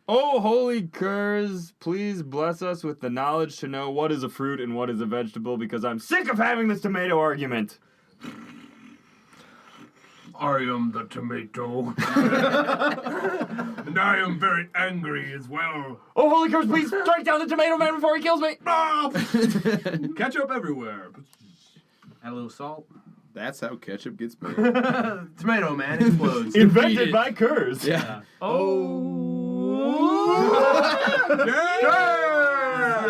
Oh, holy curs, please bless us with the knowledge to know what is a fruit and what is a vegetable, because I'm sick of having this tomato argument. I am the tomato. And I am very angry as well. Oh, holy curs, please strike down the tomato man before he kills me. Ketchup everywhere. Add a little salt. That's how ketchup gets made. Tomato man explodes. Invented by curs. Yeah.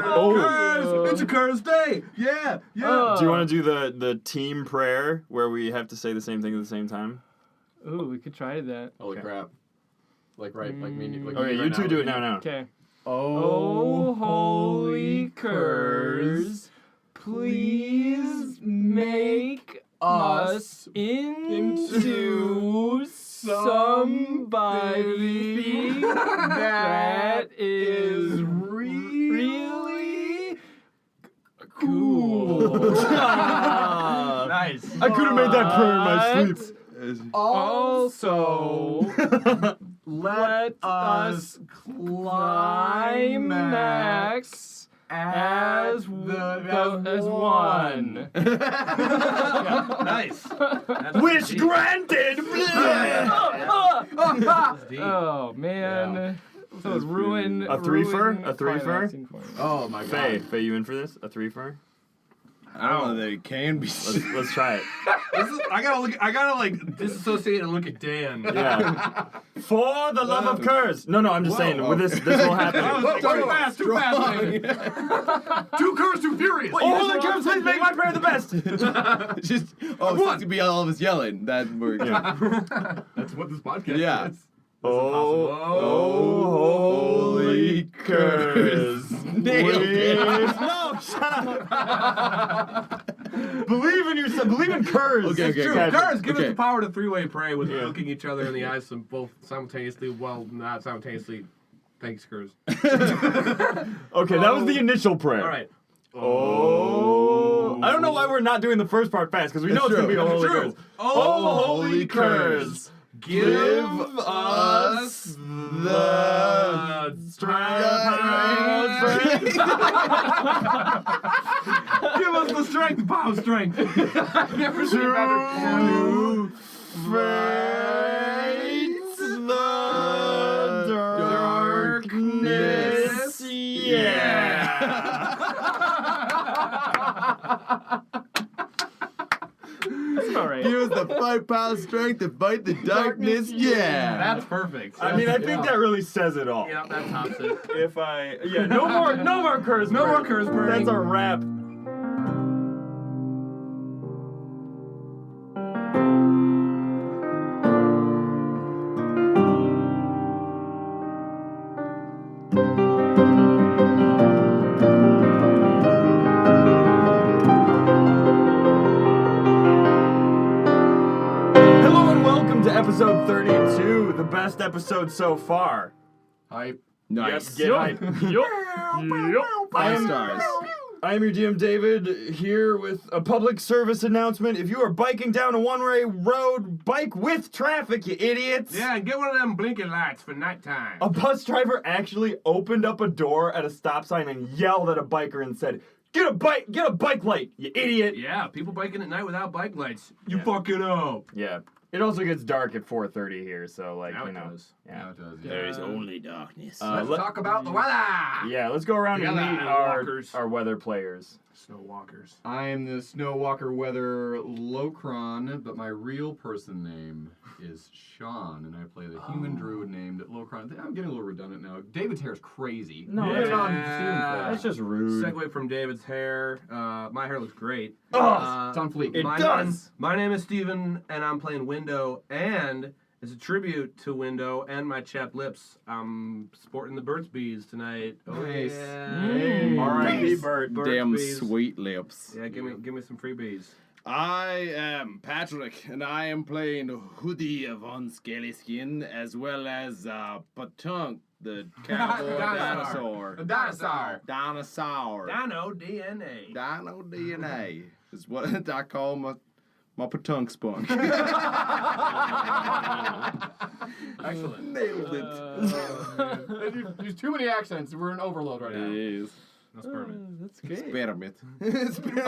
Curse! It's a curse day! Yeah! Do you want to do the team prayer where we have to say the same thing at the same time? Ooh, we could try that. Holy crap. Like me. Okay, you two do it now. Okay. Oh, holy curs, please make us into somebody that is really cool. Nice. I could have made that prayer in my sleep. Also, let us climax as one. Nice. Wish granted! Oh man. So it's ruin. A three-fer? ruin A three-fer? climaxing for me. Oh my Faye, god. Faye, you in for this? A three-fer? I don't know that it can be. Let's try it. I gotta disassociate and look at Dan. Yeah. For the love of curs. No, I'm just saying. With this will happen. Too fast, man. Too cursed, too furious. Oh, the curs, please make my prayer the best. Just it's to be all of us yelling. That works. Yeah. That's what this podcast Yeah. is. Oh, holy curs. Nailed it. No, shut up. Believe in yourself. Believe in curs. Okay, True. okay. Cars give us Okay. the power to three-way pray with looking each other in the eyes both simultaneously, well, not simultaneously. Thanks, Curs. Okay, that was the initial prayer. All right. Oh. I don't know why we're not doing the first part fast, because we know it's going to be a holy curs. Oh, holy curs. Give us the strength. Give us the strength, power strength. Never seen To better. fight the darkness. Yeah. All right. Give us the 5 pound strength to fight the darkness. Yeah. That's perfect. I mean, I think that really says it all. Yeah, that tops it. No more curs. No more curs burning. That's our wrap. Hello and welcome to episode 32, the best episode so far. Hype. Nice. Get hype. Yup. 5 stars. I am your GM David, here with a public service announcement. If you are biking down a one-way road, bike with traffic, you idiots! Yeah, and get one of them blinking lights for nighttime. A bus driver actually opened up a door at a stop sign and yelled at a biker and said, Get a bike light, you idiot! Yeah, people biking at night without bike lights. You fucking up. Yeah. It also gets dark at 4:30 here, so Now you it know. does. Yeah. There is only darkness. Let's talk about the weather. Yeah, let's go around and Yeah, meet walkers. our weather players. Snow walkers. I am the Snowwalker Weather Locron, but my real person name is Sean, and I play the human druid named Locron. I'm getting a little redundant now. David's hair is crazy. No, It's yeah. on Steam Flash. That's just rude. Segue from David's hair. My hair looks great. It's on fleek. It my does. My name is Steven, and I'm playing Window, and as a tribute to Window and my chapped lips, I'm sporting the Corg-Bees tonight. Oh, Nice. yeah. R.I.P. Bert. Damn Corg-Bees. sweet lips. Yeah, give me some freebies. I am Patrick, and I am playing Hoodie von Scalyskin, as well as Patunk, the cowboy dinosaur. A dinosaur. Dinosaur. Dino DNA. Dino DNA is what I call My patunk spunk. Excellent. Nailed it. There's too many accents. We're in overload right now. Yes. No sperm. That's great. Spearmint. Spearmint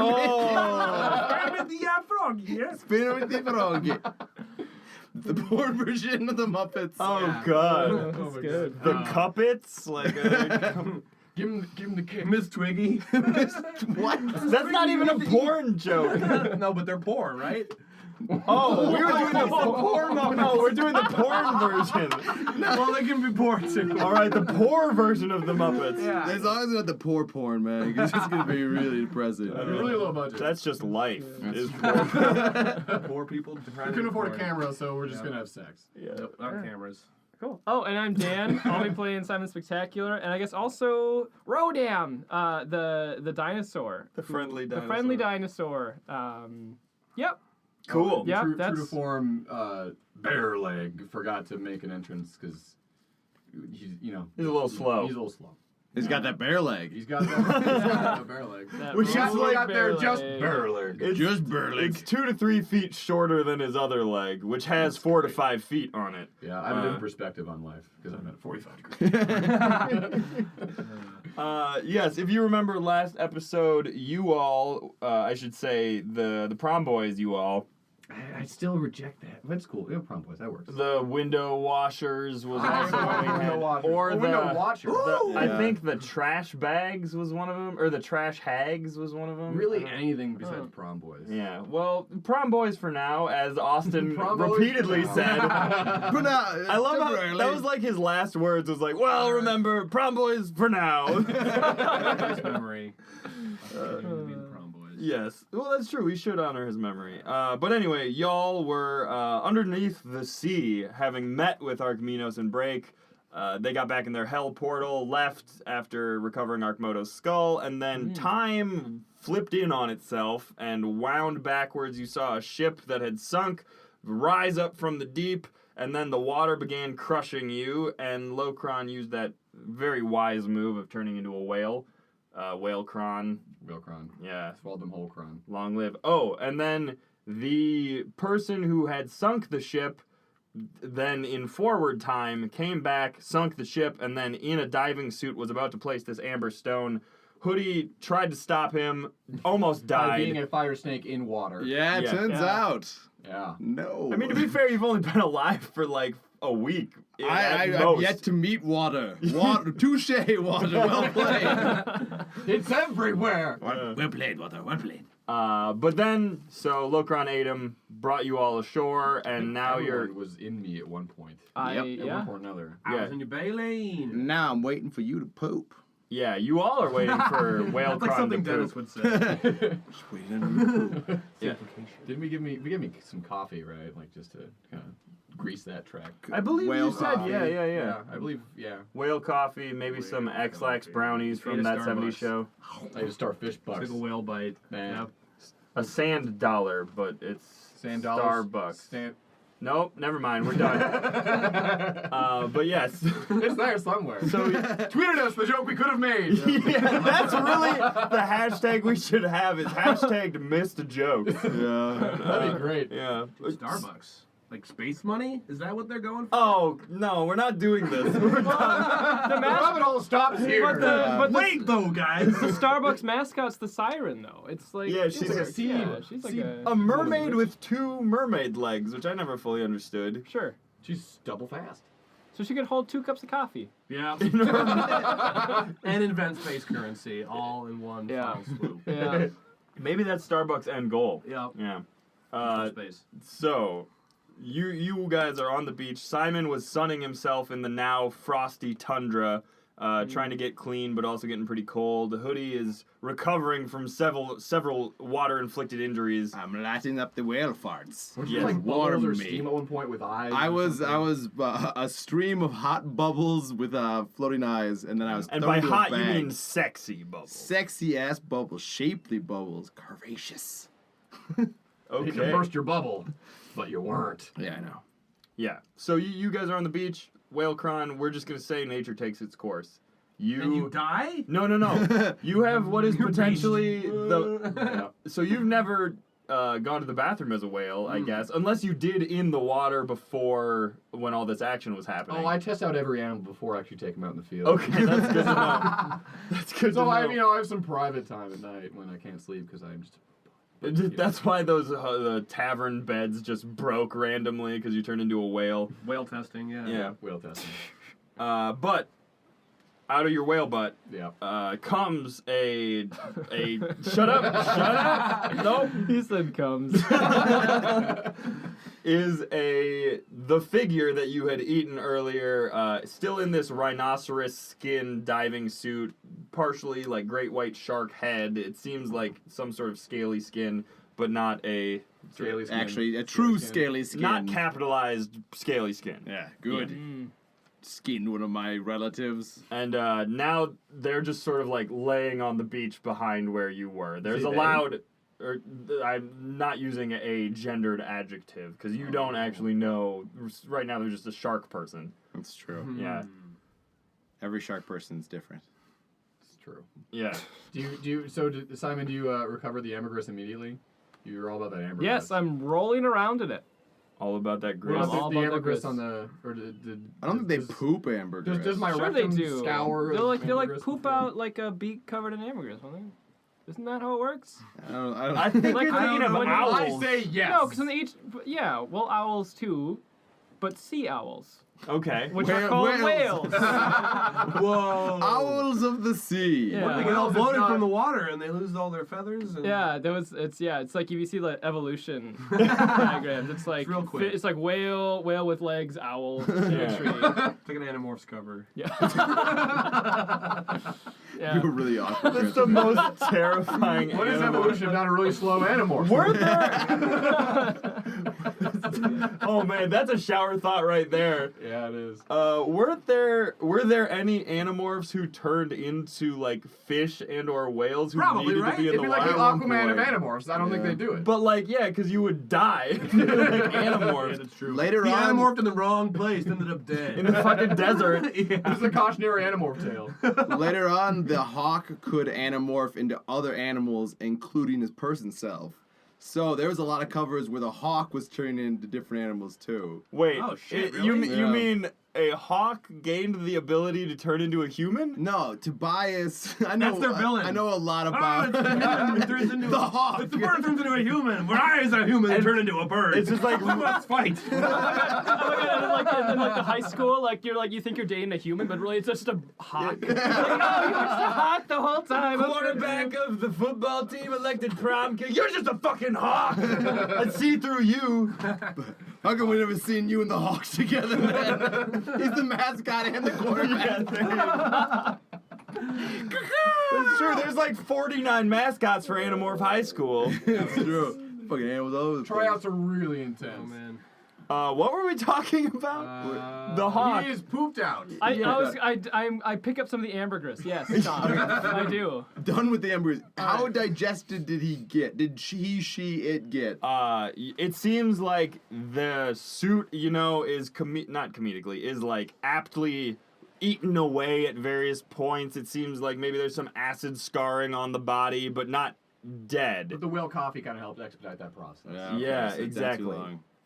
the frog. The poor version of the Muppets. Oh Yeah. God. That's good. The Cuppets, like. Give him the kick. Miss Twiggy. What? That's not even a porn joke. No, but they're poor, right? Oh, we were doing the porn. No, we're doing the porn version. Well, they can be poor too. All right, the poor version of the Muppets. Yeah. As long as it's not the poor porn, man, because it's gonna be really depressing. Really low budget. That's just life. Is Poor people. We couldn't afford a camera, so we're just gonna have sex. yeah. Nope, not cameras. Cool. Oh, and I'm Dan. I'll be playing Simon Spectacular, and I guess also Rodam, the dinosaur. The friendly dinosaur. The friendly dinosaur. Yep. Cool. Yeah, True that's- to form, Bear Leg forgot to make an entrance because he's, He's a little slow. He's a little slow. He's got that bear leg. He's got that bear leg. That We just rolling got bear there just leg. barely. It's, Just bear leg. it's 2 to 3 feet shorter than his other leg, which has 4 to 5 feet on it. Yeah, I have a different perspective on life because I'm at 45 degrees. Yes, if you remember last episode, you all, I should say the Prom Boyz, you all, I still reject that. That's cool. Yeah, Prom Boyz, that works. the window washers was also what we had. Or the, window watcher. I Yeah. think the trash bags was one of them, or the trash hags was one of them. Really anything besides Prom Boyz. Yeah, well, Prom Boyz for now, as Austin Prom Boyz repeatedly for said. But I love how that was like his last words was like, well, remember, Prom Boyz for now. Nice memory. Continuing to be the Prom Boyz. Yes. Well, that's true. We should honor his memory. But anyway, y'all were underneath the sea, having met with Archminos and Break. They got back in their hell portal, left after recovering Archmoto's skull, and then time flipped in on itself and wound backwards. You saw a ship that had sunk rise up from the deep, and then the water began crushing you, and Lokron used that very wise move of turning into a whale. Whalekron. Whalekron. Yeah. Swallowed whole cron. Long live. Oh, and then the person who had sunk the ship, then in forward time, came back, sunk the ship, and then in a diving suit was about to place this amber stone. Hoodie tried to stop him, almost By died. being a fire snake in water. Yeah, it Yeah. turns Yeah. out. Yeah. No. I mean, to be fair, you've only been alive for like a week. I've most. yet to meet water. Water, touche, water. Well played. It's everywhere! Well played, water. Well played. But then, so Lokron ate him, brought you all ashore, and now Everyone was in me at one point. Yep. At one Yeah. point or another. I Yeah. was in your baleen. Now I'm waiting for you to poop. Yeah, you all are waiting for Whalekron That's like something to Dennis poop. would say. Just waiting on you to poop. Yeah. Didn't we give me some coffee, right? Like just to kind of grease that track. I believe Whale you said, coffee. yeah. I believe, yeah. Whale coffee, maybe some X-Lax brownies from Ate a that 70s Starbucks. show. I just starfish bucks. Took a whale bite. Man. Yep. A sand dollar, but it's Sand dollars. Starbucks. Nope, never mind, we're done. But yes. It's there somewhere. So Tweeted us the joke we could have made. yeah, that's really the hashtag we should have is hashtag missed jokes. Yeah. That'd be great. Yeah. Starbucks. Like space money? Is that what they're going for? Oh, no, we're not doing this. We're done. The rabbit hole stops here. But the, Wait though, guys. the Starbucks mascot's the siren, though. It's like Yeah, she's like a sea- Yeah, she's like A mermaid with 2 mermaid legs, which I never fully understood. Sure. She's double fast. So she could hold 2 cups of coffee. Yeah. And invent space currency all in one Yeah. foul swoop. Yeah. Maybe that's Starbucks' end goal. Yep. Yeah. Space. So, you guys are on the beach. Simon was sunning himself in the now frosty tundra, trying to get clean, but also getting pretty cold. Hoodie is recovering from several water-inflicted injuries. I'm lighting up the whale farts. Weren't Yes. you like bubbles or Warm me. steam at one point with eyes? I or was something? a stream of hot bubbles with floating eyes, and then I was And thrown by into a hot, you bag. mean sexy bubbles. Sexy ass bubbles, shapely bubbles, curvaceous. You Okay. could burst your bubble, but you weren't. Yeah, I know. Yeah. So you guys are on the beach. Whalekron, we're just going to say nature takes its course. And you die? No. You have what is potentially the... So you've never gone to the bathroom as a whale, I guess. Unless you did in the water before when all this action was happening. Oh, I test out every animal before I actually take them out in the field. Okay, that's good to know. That's good to know. I have some private time at night when I can't sleep because I'm just... That's why those the tavern beds just broke randomly because you turned into a whale. Whale testing, yeah. Yeah. Whale testing. But out of your whale butt comes a shut up. Nope. He said comes. Is the figure that you had eaten earlier, still in this rhinoceros skin diving suit, partially like great white shark head. It seems like some sort of scaly skin, but not a Scaly skin. Actually, a true scaly skin. not capitalized scaly skin. Yeah, good. Skinned one of my relatives. And now they're just sort of like laying on the beach behind where you were. There's a loud... Or I'm not using a gendered adjective because you don't actually know. Right now, they're just a shark person. That's true. Yeah. Every shark person's different. It's true. Yeah. Simon, do you recover the ambergris immediately? You're all about that ambergris. Yes, I'm rolling around in it. All about that What grit. about all the about ambergris the on the... Or I don't think they poop ambergris. Does my Sure they rectum do. scour They'll like ambergris poop before- out like a beak covered in ambergris, won't they? Isn't that how it works? I think Like, you're I thinking don't of know. owls. I say yes. No, because owls too, but sea owls, Okay. which are called whales. Whoa! Owls of the sea. Yeah. They get all It's bloated not- from the water and they lose all their feathers. And It's like if you see the evolution diagrams, it's like It's real quick. It's like whale with legs, owl, tree. It's like an Animorphs cover. Yeah. You Yeah. were really awkward. That's the most terrifying What is animal. evolution if not a really slow animorph? Were there? Oh man, that's a shower thought right there. Yeah, it is. Were there any animorphs who turned into like fish and or whales who Probably, needed right? to be in It'd the be like water? the at one Aquaman of point? animorphs. I don't think they do it. But like, yeah, because you would die. Like animorphs That's true. Later he on- animorphed in the wrong place, ended up dead. in the fucking desert. This is a cautionary animorph tale. Later on, the hawk could anamorph into other animals, including his person self. So there was a lot of covers where the hawk was turning into different animals too. Wait, Oh, shit, you really? you Yeah. mean a hawk gained the ability to turn into a human? No, Tobias. I know. That's their villain. I know a lot Oh, about it's a human. It turns into the hawk. If the bird turns into a human, when I as a human turn into a bird. It's just like let's fight. And like the high school, like you think you're dating a human, but really it's just a hawk. Like, no, you were just a hawk the whole time. quarterback of the football team elected prom king. You're just a fucking hawk. I see through you. How come we never seen you and the hawks together, man? He's the mascot and the quarterback. That's true. There's like 49 mascots for Animorph High School. That's true. Fucking animals all over the place. Tryouts are really intense. Oh man. What were we talking about? The hawk. He is pooped out. I pick up some of the ambergris. Yes, Tom, I do. Done with the embers. How digested did he get? Did it get? It seems like the suit, is not comedically, is like aptly eaten away at various points. It seems like maybe there's some acid scarring on the body, but not dead. But the whale coffee kind of helped expedite that process. Yeah, exactly.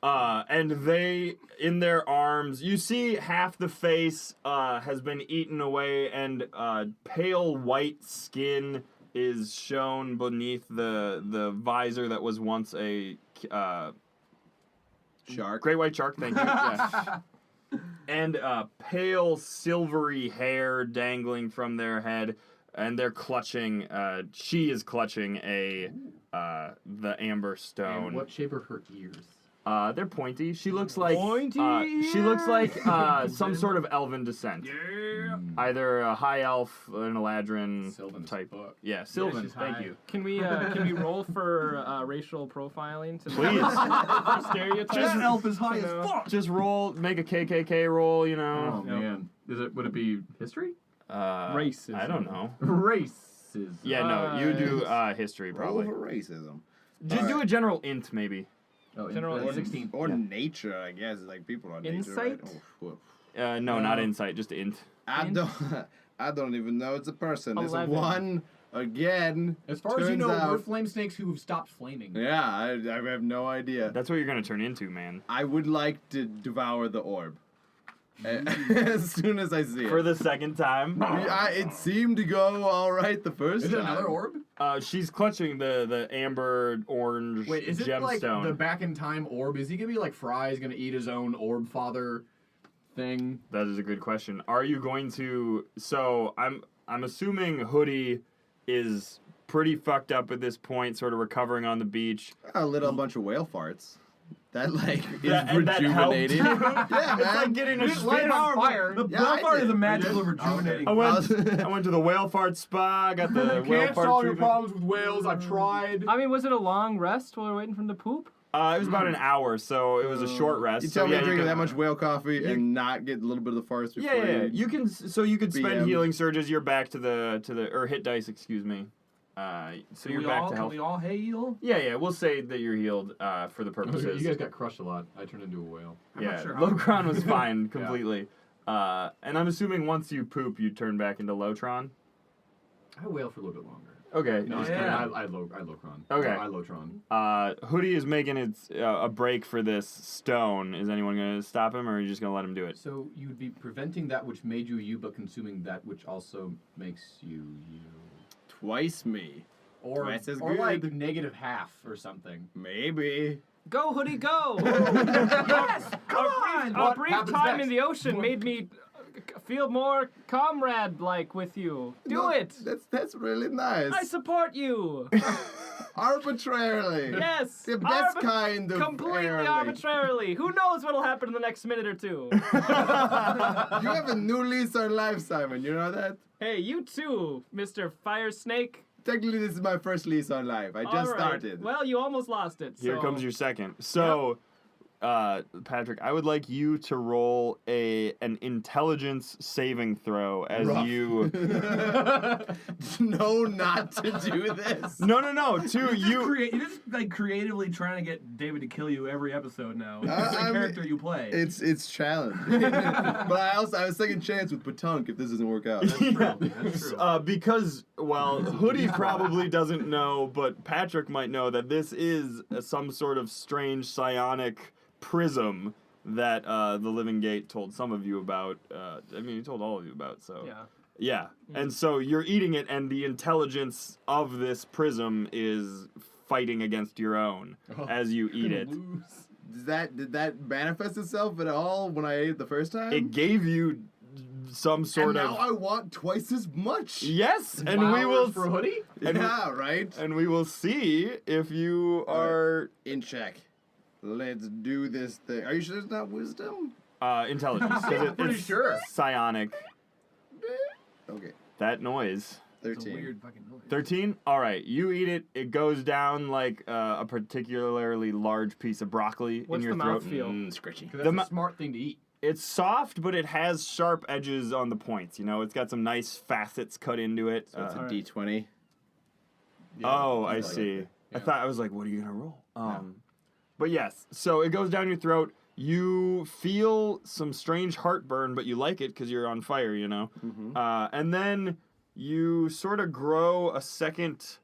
And they, in their arms, you see half the face has been eaten away, and pale white skin is shown beneath the visor that was once a Shark. great white shark. Thank you. Yeah. And pale silvery hair dangling from their head, and they're clutching. She is clutching the amber stone. And what shape are her ears? They're pointy. She looks like Pointy she looks like some sort of elven descent. Yeah. Either a high elf, an Eladrin Sylvan type. fuck. Yeah, Sylvan. she's Thank high. you. Can we roll for racial profiling to Please. for stereotypes? That elf is high as No. fuck. Just roll, make a KKK roll. Oh man, would it be history? Racism. I don't know. Racism. Yeah, no, you do history Roll probably. for racism. Just do a general int maybe. Oh, General Or, 16. or nature, I guess. Like people are nature, right? Insight? Oh, No, not insight, just int. I don't even know it's a person. It's 11. one again. As far as you turns know, out, we're flame snakes who have stopped flaming. Yeah, I have no idea. That's what you're gonna turn into, man. I would like to devour the orb. As soon as I see it. For the second time. It seemed to go all right the first Is time. it another orb? She's clutching the amber orange Wait, is it like gemstone. the back in time orb? Is he gonna be like Fry's gonna eat his own orb father thing? That is a good question. Are you going to? So I'm assuming Hoodie is pretty fucked up at this point, sort of recovering on the beach. I lit a bunch of whale farts. That like is And that helped. rejuvenating. Yeah, man. It's like getting a Light it on spin. fire. The Yeah, I whale fart did. is a magical rejuvenating. I went to the whale fart spa. Got the whale Can't fart solve your treatment. problems with whales. I tried. I mean, was it a long rest while we were waiting for him to poop? It was about an hour, so it was a short rest. You so tell me yeah, drinking can- that much whale coffee and not get a little bit of the farts before Yeah. You can. So you could spend BM. healing surges. You're back to the or hit dice. Excuse me. So you're back to Can health. we all heal? Yeah. We'll say that you're healed for the purposes. You guys got crushed a lot. I turned into a whale. I'm not Yeah, sure how- Locron was fine completely. And I'm assuming once you poop, you turn back into Lotron. I whale for a little bit longer. Okay. No, Yeah. I Locron. Okay. I Lotron. Hoodie is making a break for this stone. Is anyone going to stop him, or are you just going to let him do it? So you'd be preventing that which made you you, but consuming that which also makes you you. twice me. Or, Twice as or good. like negative half or something. Maybe. Go, Hoodie, go! Yes! Come on! A What brief happens time next? in the ocean made me feel more comrade-like with you. Do No, it! That's really nice. I support you! Arbitrarily. Yes! Yeah, but that's kind of completely early. arbitrarily. Who knows what'll happen in the next minute or two? You have a new lease on life, Simon. You know that? Hey, you too, Mr. Fire Snake. Technically, this is my first lease on life. I just All right. started. Well, you almost lost it. Here so- comes your second. So, Patrick, I would like you to roll an intelligence saving throw as Rough. you. No, not to do this. No. To you. You're just like creatively trying to get David to kill you every episode now. It's I the mean, character you play. It's challenging. But I have a second chance with Patunk if this doesn't work out. That's true. Because, well, Hoodie probably doesn't know, but Patrick might know that this is some sort of strange psionic prism that the Living Gate told some of you about. I mean, he told all of you about, so. Yeah. Yeah. And so you're eating it, and the intelligence of this prism is fighting against your own as you eat it. Did that manifest itself at all when I ate it the first time? It gave you some sort and of. now I want twice as much. Yes, and we will. for Hoodie. and we- Yeah, right? And we will see if you are In check. Let's do this thing. Are you sure it's not wisdom? intelligence. 'Cause Pretty it's sure. psionic. Okay. That noise. 13. It's a weird fucking noise. 13? All right. You eat it. It goes down like a particularly large piece of broccoli What's in your the throat. mouthfeel? Scritchy. That's The a smart thing to eat. It's soft, but it has sharp edges on the points. You know, it's got some nice facets cut into it. So it's a Alright. D20. Oh, I like see. it. I thought I was like, what are you gonna roll? But yes, so it goes down your throat. You feel some strange heartburn, but you like it because you're on fire, you know. And then you sort of grow a second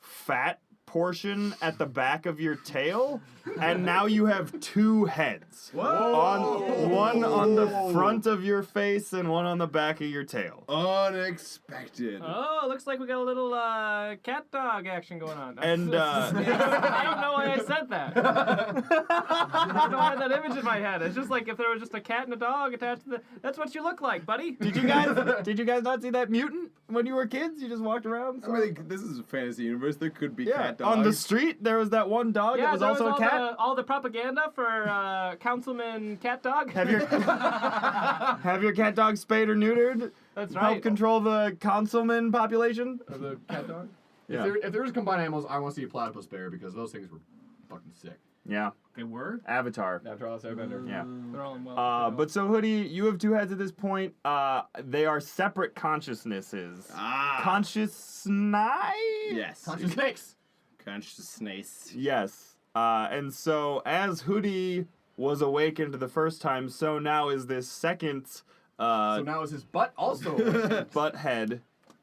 fat portion at the back of your tail, and now you have two heads. One on the front of your face and one on the back of your tail. Unexpected. Oh, looks like we got a little cat dog action going on. And I don't know why I said that. I don't know why I had that image in my head. It's just like if there was just a cat and a dog attached to the. That's what you look like, buddy. did you guys not see that mutant when you were kids? You just walked around. I mean, this is a fantasy universe. There could be Yeah, cat dogs. on the street there was that one dog that was there also a all cat. all the propaganda for Councilman Cat Dog. Have your cat dog spayed or neutered? That's Help right. control the councilman population. Of the cat dog. Yeah. If there was combined animals, I want to see a platypus bear because those things were fucking sick. Yeah, They were? Avatar. After all, Airbender. Yeah. They're all in well. But so Hoodie, you have two heads at this point. They are separate consciousnesses. Consciousness? Yes. Conscious snakes. Consciousness. Yes. And so as Hoodie was awakened the first time, so now is this second So now is his butt also? butt head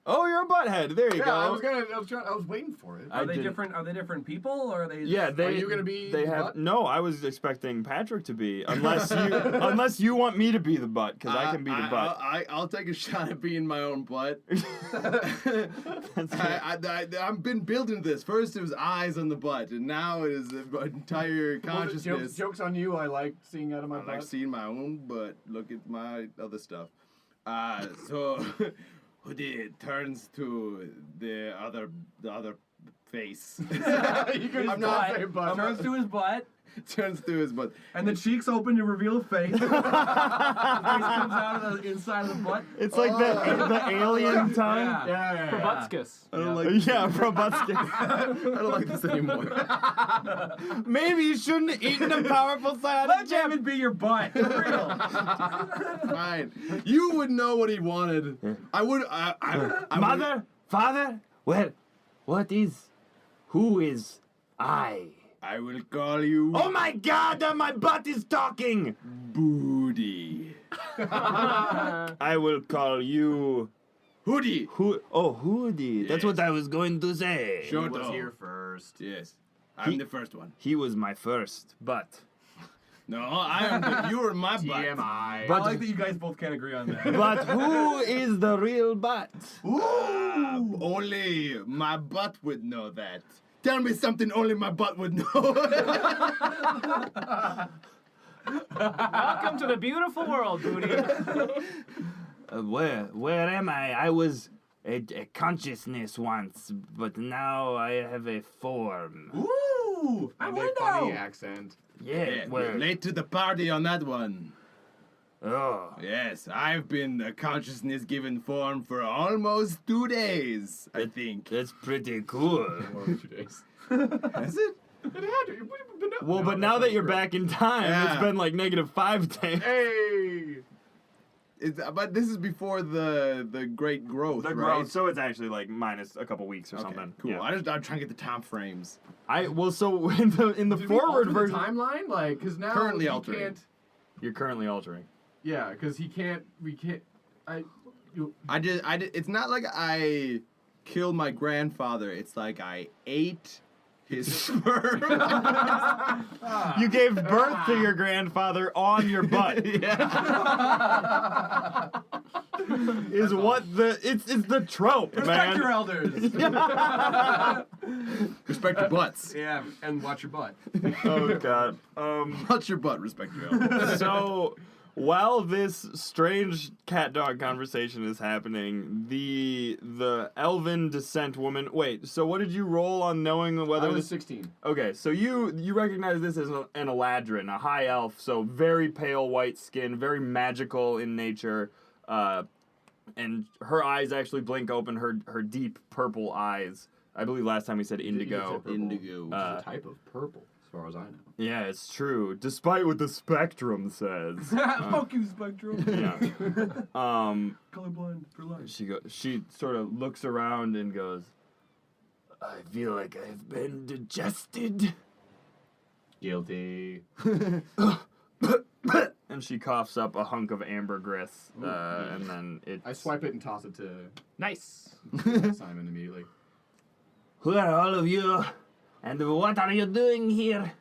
Oh, you're a butthead. There you go. I was waiting for it. Are they different? Are they different people, or are they? Yeah, Are you gonna be? They the have butt? no. I was expecting Patrick to be, unless you want me to be the butt, because I can be the butt. I'll take a shot at being my own butt. I've been building this. First it was eyes on the butt, and now it is the entire consciousness. Jokes on you. I like seeing out of my I butt. like seeing my own butt. Look at my other stuff. So Hoodie turns to the other face. I'm not saying butt. Turns to his butt. Turns to his butt. And the cheeks open to reveal a face. The face comes out of the inside of the butt. It's like the alien tongue. Yeah. Proboscis. I don't like. Yeah, proboscis. I don't like this anymore. Maybe you shouldn't have eaten a powerful side Let of jam. David be your butt. For real. Fine. You would know what he wanted. I would. I Mother, father, who is I? I will call you. Oh my God, my butt is talking. Booty. I will call you Hoodie. Hoodie. That's what I was going to say. Sure. He was here first. Yes. I'm the first one. He was my first butt. No, you're my butt. TMI. I like that you guys both can't agree on that. But who is the real butt? Only my butt would know that. Tell me something only my butt would know. Welcome to the beautiful world, Booty. Where am I? I was a consciousness once, but now I have a form. Ooh! And a funny accent. Yeah, where? Late to the party on that one. Oh. Yes, I've been a consciousness given form for almost 2 days, I think. That's pretty cool. More than 2 days. Is it? It had to. Well, but now that you're back in time, it's Yeah. been like -5 days. Hey. But this is before the great growth, right? so it's actually like minus a couple weeks or Okay, something. cool. Yeah. I'm trying to get the time frames. So in the Did we forward alter version, the timeline, like, because now Currently he altering. can't. you're currently altering. Yeah, because he can't. We can't. It's not like I killed my grandfather. It's like I ate his sperm. You gave birth to your grandfather on your butt. Is what it's the trope, Respect your man. elders. Respect your butts. Yeah, and watch your butt. Oh God. Watch your butt. Respect your elders. So while this strange cat dog conversation is happening, the elven descent woman. Wait, so what did you roll on knowing whether I was this? 16. Okay, so you recognize this as an Eladrin, a high elf, so very pale white skin, very magical in nature, and her eyes actually blink open. Her deep purple eyes. I believe last time we said indigo. Indigo. It's a type of purple, as far as I know. Yeah, it's true. Despite what the spectrum says. Fuck you, Spectrum. Yeah. Colorblind for life. She sort of looks around and goes, I feel like I've been digested. Guilty. And she coughs up a hunk of ambergris, and then I swipe it and toss it to Nice. Simon immediately. Who are all of you? And what are you doing here?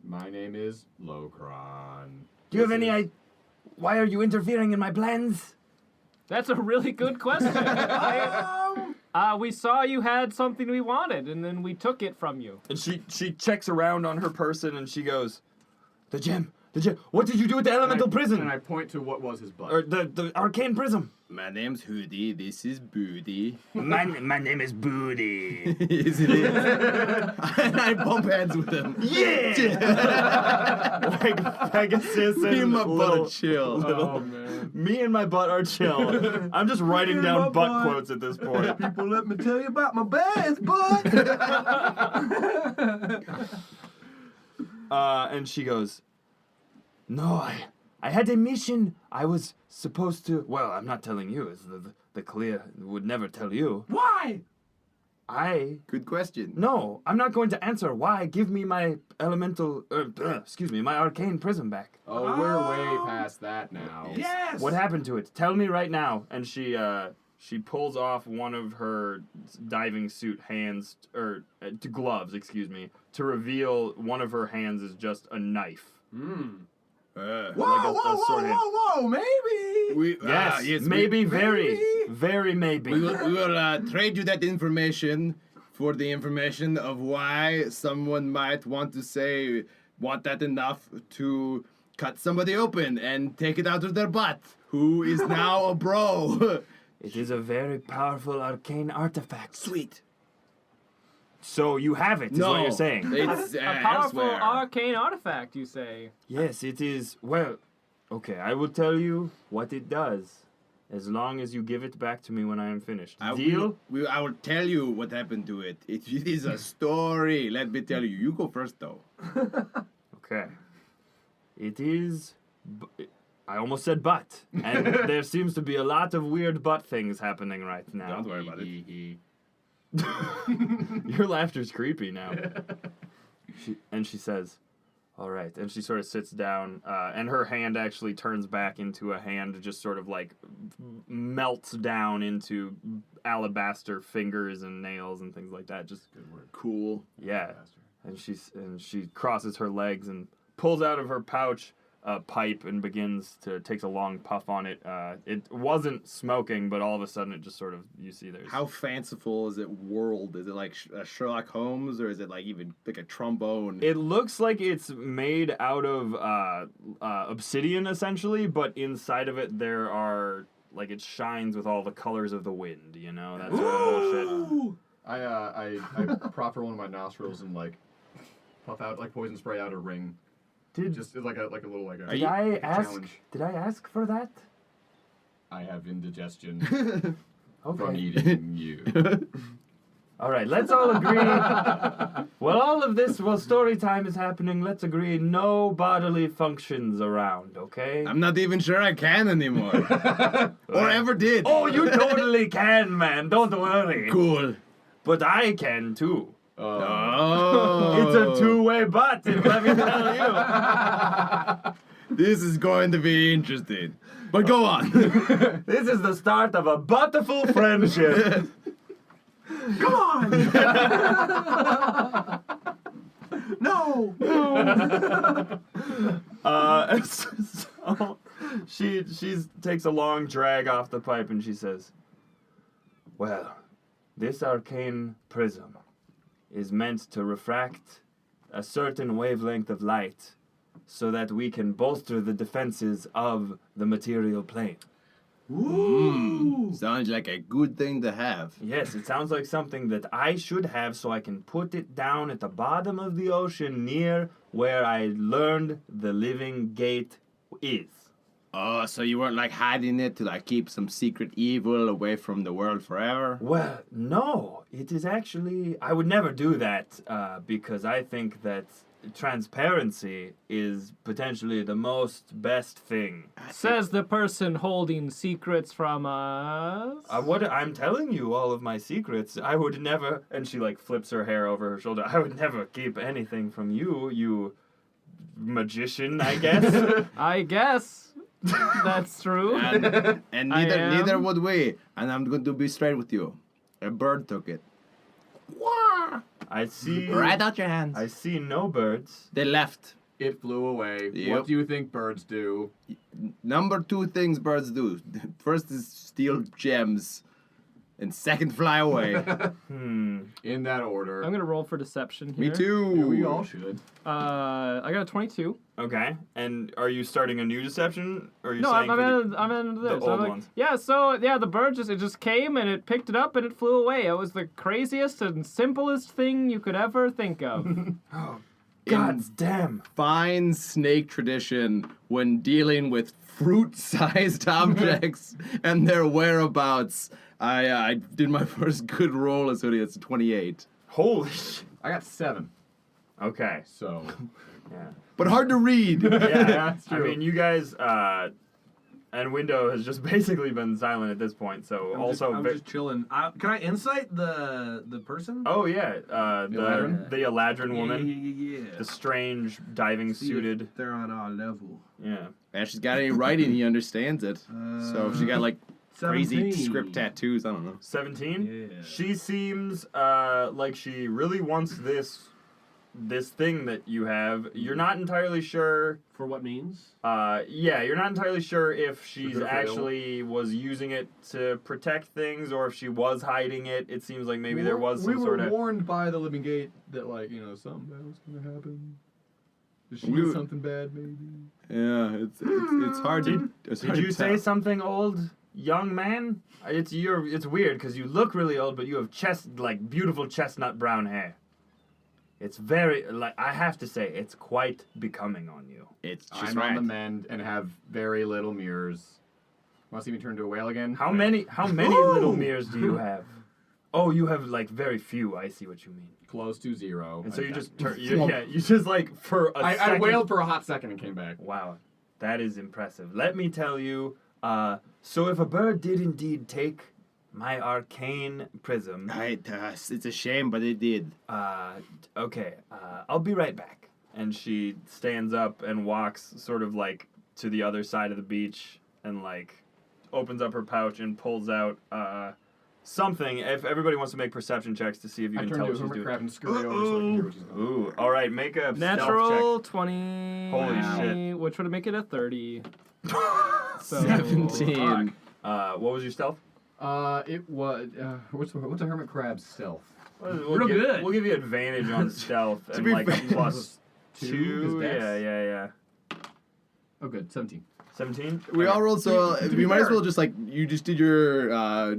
My name is Locron. Do you have any why are you interfering in my plans? That's a really good question. We saw you had something we wanted, and then we took it from you. And she checks around on her person and she goes, The gem. What did you do with the elemental prison? And I point to what was his butt. Or the arcane prism. My name's Hoodie. This is Booty. My name is Booty. Yes, it is. And I bump heads with him. Yeah! Like Pegasus and Me and my butt little- are chill. Oh, man. Me and my butt are chill. I'm just writing Me and my down butt butt. quotes at this point. People, let me tell you about my best butt. And she goes, No, I had a mission. I was supposed to. Well, I'm not telling you. It's the clear would never tell you. Why? Good question. No, I'm not going to answer. Why? Give me my elemental. My arcane prism back. Oh, we're way past that now. Yes. What happened to it? Tell me right now. And she she pulls off one of her diving suit hands, or gloves, excuse me, to reveal one of her hands is just a knife. Whoa, maybe. Yes, maybe, very maybe. We will trade you that information for the information of why someone might want that enough to cut somebody open and take it out of their butt, who is now a bro. It is a very powerful arcane artifact. Sweet. So you have it, is what you're saying. It's A powerful elsewhere. arcane artifact, you say? Yes, it is. Well, okay, I will tell you what it does, as long as you give it back to me when I am finished. Deal? I will tell you what happened to it. It is a story. Let me tell you. You go first, though. Okay. It is... I almost said butt. And there seems to be a lot of weird butt things happening right now. Don't worry about it. Your laughter's creepy now. She says, all right. And she sort of sits down, and her hand actually turns back into a hand, just sort of like melts down into alabaster fingers and nails and things like that. Just Good word. Cool. yeah. And she crosses her legs and pulls out of her pouch a pipe and takes a long puff on it. It wasn't smoking, but all of a sudden it just sort of, you see there's... How fanciful is it world? Is it like Sherlock Holmes, or is it like even like a trombone? It looks like it's made out of obsidian, essentially, but inside of it there are, like, it shines with all the colors of the wind, you know? That sort of bullshit. I proffer one of my nostrils and like puff out like poison spray out a ring. Just like a little like a. Did I challenge. ask for that? I have indigestion Okay. from eating you. All right, let's all agree. Well, all of this, while story time is happening, let's agree no bodily functions around, okay? I'm not even sure I can anymore. Or ever did. Oh, you totally can, man. Don't worry. Cool. But I can, too. Oh. It's a two-way butt, let me tell you. This is going to be interesting. But go on. This is the start of a butterful friendship. Come on. No. So she takes a long drag off the pipe and she says, well, this arcane prism is meant to refract a certain wavelength of light so that we can bolster the defenses of the material plane. Sounds like a good thing to have. Yes, it sounds like something that I should have so I can put it down at the bottom of the ocean near where I learned the living gate is. Oh, so you weren't like hiding it to like keep some secret evil away from the world forever? Well, no. It is actually... I would never do that because I think that transparency is potentially the most best thing. Says the person holding secrets from us. I'm telling you all of my secrets. I would never... And she like flips her hair over her shoulder. I would never keep anything from you, you magician, I guess. I guess. That's true. And neither would we. And I'm going to be straight with you. A bird took it. I see... Right out your hands. I see no birds. They left. It flew away. Yep. What do you think birds do? Number 2 things birds do. First is steal gems. And second, fly away. In that order. I'm gonna roll for deception here. Me too. Yeah, we all should. I got a 22. Okay. And are you starting a new deception? Or are you No, saying I'm in this. old I'm like, ones? yeah, so the bird just came and it picked it up and it flew away. It was the craziest and simplest thing you could ever think of. God damn. Fine snake tradition when dealing with fruit-sized objects and their whereabouts. I did my first good roll as hoodie. It's a 28. Holy shit. I got 7. Okay. So. Yeah. But hard to read. Yeah, That's I true. mean, you guys, and Window has just basically been silent at this point, so I'm just chilling. Can I insight the person? Oh, yeah, Eladrin? the Eladrin woman. Yeah. The strange diving See suited. if they're on our level. Yeah. And if she's got any writing, he understands it. So if she got like crazy 17. script tattoos. I don't know. 17. Yeah. She seems like she really wants this thing that you have. You're not entirely sure. For what means? Yeah, you're not entirely sure if she's good or for actually was using it to protect things or if she was hiding it. It seems like maybe there was some sort We of. were warned by the living gate that, like, you know, something bad was going to happen. Did she We do were- something bad, maybe? Yeah, it's hard to. It's Did hard you to say tell. something, old young man? It's weird because you look really old, but you have beautiful chestnut brown hair. It's very I have to say it's quite becoming on you. It's just I'm right. on the mend and have very little mirrors. Want to see me turn into a whale again? How many little mirrors do you have? Oh, you have very few. I see what you mean. Close to 0. And so you I'm just done. you just for a I second. wailed for a hot second and came back. Wow, that is impressive. Let me tell you. So if a bird did indeed take my arcane prism, It's a shame, but it did. okay, I'll be right back. And she stands up and walks sort of to the other side of the beach and opens up her pouch and pulls out something. If everybody wants to make perception checks to see if you I can turned tell to what a she's hermit doing. crab and scurried over so I can hear what she's going. Ooh, all right, make a Natural stealth 20. Holy shit. Which would make it a 30. So, 17. check. What was your stealth? It was what's a hermit crab's stealth? Real good. We'll give you advantage on stealth and be a fair- plus Two, 'cause 2. dex? Yeah. Oh, good, 17. 17. We all rolled so. To be We might as fair- well just you just did your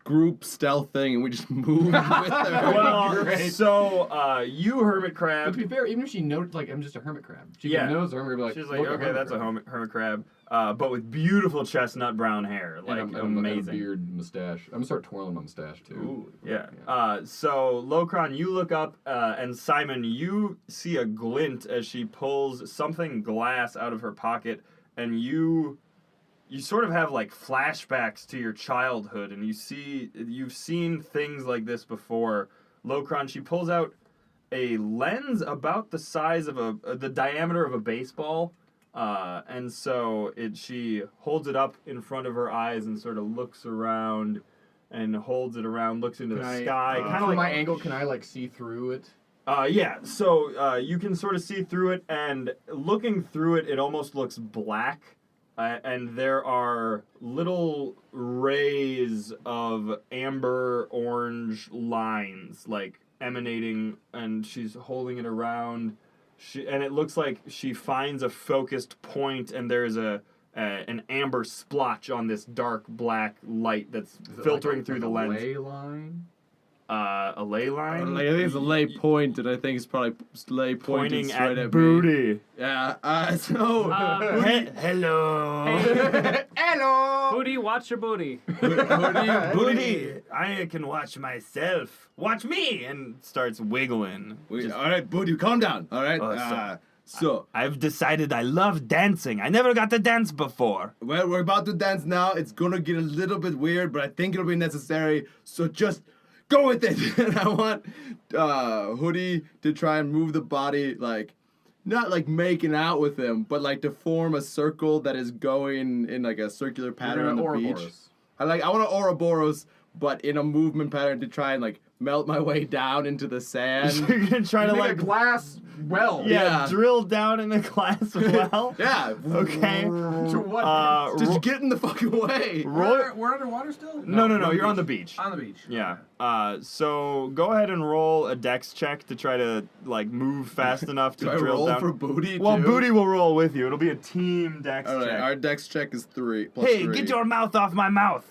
group stealth thing, and we just moved with her. Well, Great. so you hermit But crab. to be fair, even if she knows, I'm just a hermit crab. She Yeah. knows the hermit crab. She's like, look, okay, that's a hermit crab, but with beautiful chestnut brown hair, And I'm a amazing. beard mustache. I'm gonna start twirling my mustache too. Ooh, yeah. So Locron, you look up, and Simon, you see a glint as she pulls something glass out of her pocket, and you sort of have flashbacks to your childhood, and you've seen things like this before. Locron, she pulls out a lens about the size of the diameter of a baseball, and so she holds it up in front of her eyes and sort of looks around and holds it around, looks into the sky, kind of From my angle, can I see through it? yeah, so you can sort of see through it, and looking through it, it almost looks black, and there are little rays of amber orange lines, emanating, and she's holding it around. And it looks like she finds a focused point, and there's an amber splotch on this dark black light that's Is it filtering through the a lens. ley line? A ley line? I think it's a lay point, and I think it's probably lay pointing Pointing straight at me. booty. Yeah. So. Hello. Hello. Booty, watch your booty. Booty. I can watch myself. Watch me! And starts wiggling. All right, Booty, calm down. All right. Oh, So, I've decided I love dancing. I never got to dance before. well, we're about to dance now. It's gonna get a little bit weird, but I think it'll be necessary. So just go with it. And I want Hoodie to try and move the body, not making out with him, but to form a circle that is going in a circular pattern on the beach. I want to Ouroboros, but in a movement pattern to try and melt my way down into the sand. You're gonna try to a glass well. yeah, drill down in a glass well. Yeah. Okay. To what? Just get in the fucking way. We're underwater still? No, you're on the beach. On the beach. Yeah. So go ahead and roll a dex check to try to move fast enough to Do I drill roll down. for Booty? Well, too? Booty will roll with you. It'll be a team dex All right, check. our dex check is 3 plus Hey, 3. get your mouth off my mouth.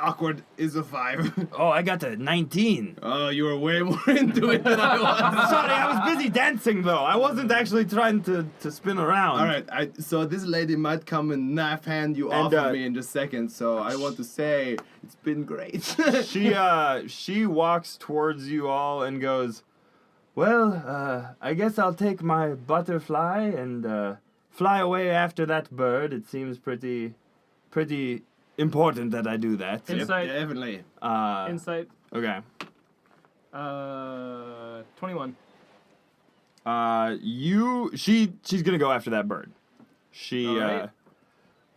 Awkward is a 5. Oh, I got a 19. Oh, you were way more into it than I was. Sorry, I was busy dancing though. I wasn't actually trying to spin around. All right, so this lady might come and knife hand you off of me in just a second. So I want to say it's been great. She walks towards you all and goes, "Well, I guess I'll take my butterfly and fly away after that bird. It seems pretty important that I do that." Insight. Definitely. Insight. Okay. 21. She's gonna go after that bird. She All right.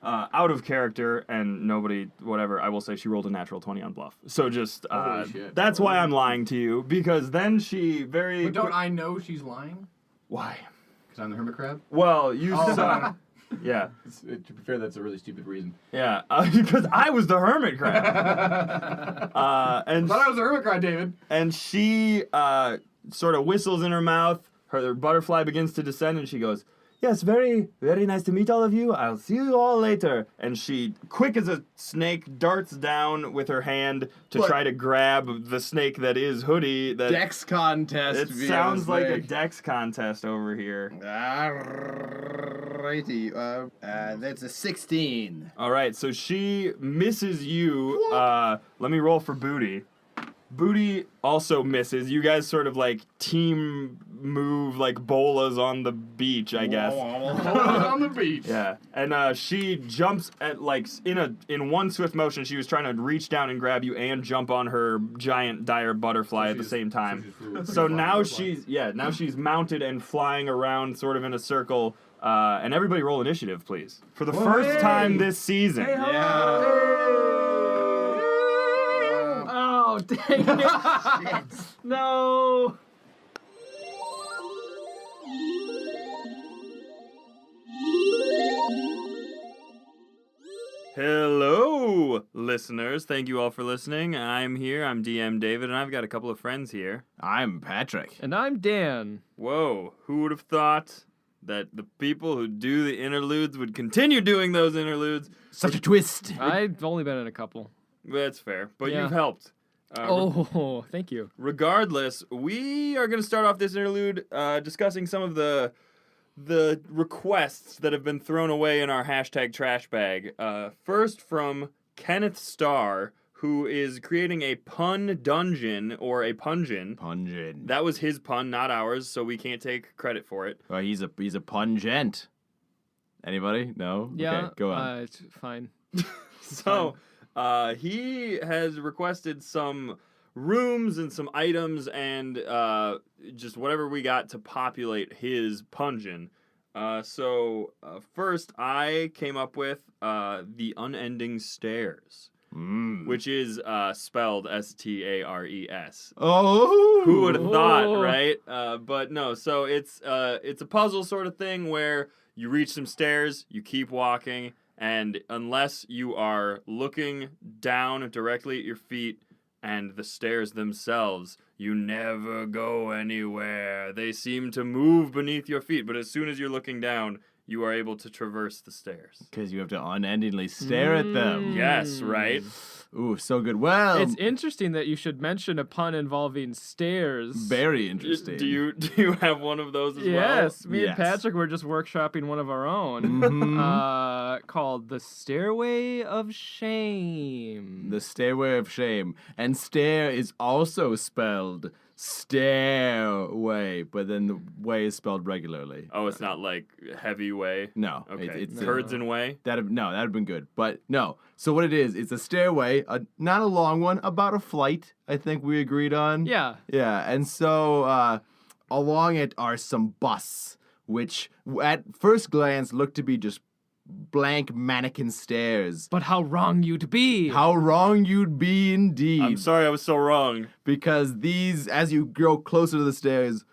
out of character and nobody, whatever, I will say she rolled a natural 20 on bluff. So just, Holy shit. that's why I'm lying to you, because then she But don't I know she's lying? Why? Because I'm the hermit crab? Well, you Oh, saw... Yeah, to be fair, that's a really stupid reason. yeah, because I was the hermit crab. And I thought I was a hermit crab, David. And she sort of whistles in her mouth. Her butterfly begins to descend, and she goes, "Yes, very, very nice to meet all of you. I'll see you all later." And she, quick as a snake, darts down with her hand to try to grab the snake that is Hoodie. That Dex contest. it sounds like a dex contest over here. Alrighty. That's a 16. All right, so she misses you. Let me roll for Booty. Booty also misses. You guys sort of like team move like bolas on the beach, I guess. on the beach. Yeah, and she jumps at like in one swift motion. She was trying to reach down and grab you and jump on her giant dire butterfly at the same time. So now she's mounted and flying around sort of in a circle. And everybody roll initiative, please, for the first time this season. Oh, dang it. No. Hello, listeners. Thank you all for listening. I'm here. I'm DM David, and I've got a couple of friends here. I'm Patrick. And I'm Dan. Whoa, who would have thought that the people who do the interludes would continue doing those interludes? Such a twist. I've only been in a couple. That's fair, but Yeah. you've helped. Thank you. Regardless, we are going to start off this interlude discussing some of the requests that have been thrown away in our hashtag trash bag. First from Kenneth Starr, who is creating a pun dungeon or a pungeon. Pungent. That was his pun, not ours, so we can't take credit for it. Well, he's a pungent. Anybody? No? Yeah. Okay, go on. It's fine. So he has requested some rooms and some items and just whatever we got to populate his pungeon. So first I came up with the Unending Stairs, which is spelled S-T-A-R-E-S. Oh! Who would have thought, right? But no, so it's a puzzle sort of thing where you reach some stairs, you keep walking, and unless you are looking down directly at your feet and the stairs themselves, you never go anywhere. They seem to move beneath your feet, but as soon as you're looking down, you are able to traverse the stairs. Because you have to unendingly stare at them. Yes, right? Ooh, so good. Well, It's interesting that you should mention a pun involving stairs. very interesting. Do you have one of those as well? Yes, me Yes. and Patrick were just workshopping one of our own called The Stairway of Shame. The Stairway of Shame. And stare is also spelled stairway, but then the way is spelled regularly. Oh, it's not like heavy way? No. Okay. It's Herds and way? that'd have been good. But no. So what it is, it's a stairway, not a long one, about a flight, I think we agreed on. Yeah. Yeah, and so along it are some busts, which at first glance look to be just blank mannequin stairs. But how wrong you'd be. How wrong you'd be indeed. I'm sorry I was so wrong. Because these, as you go closer to the stairs,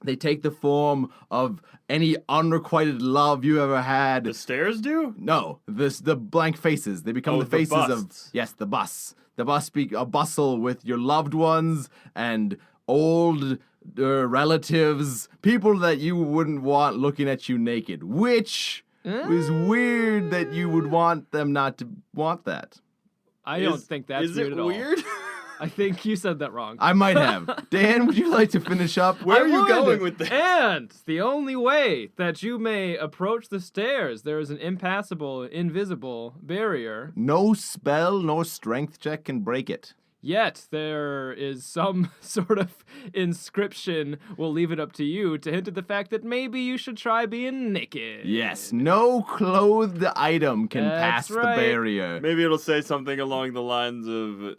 they take the form of any unrequited love you ever had. The stairs do? No, the blank faces. They become Oh, the faces busts. of, yes, the bus. The bus bustle with your loved ones and old relatives, people that you wouldn't want looking at you naked, which is weird that you would want them not to want that. I don't think that's is weird it at all. weird? I think you said that wrong. I might have. Dan, would you like to finish up? Where I are you would. going with this? And the only way that you may approach the stairs, there is an impassable, invisible barrier. No spell nor strength check can break it. Yet there is some sort of inscription. We'll leave it up to you to hint at the fact that maybe you should try being naked. Yes, no clothed item can That's pass right. the barrier. Maybe it'll say something along the lines of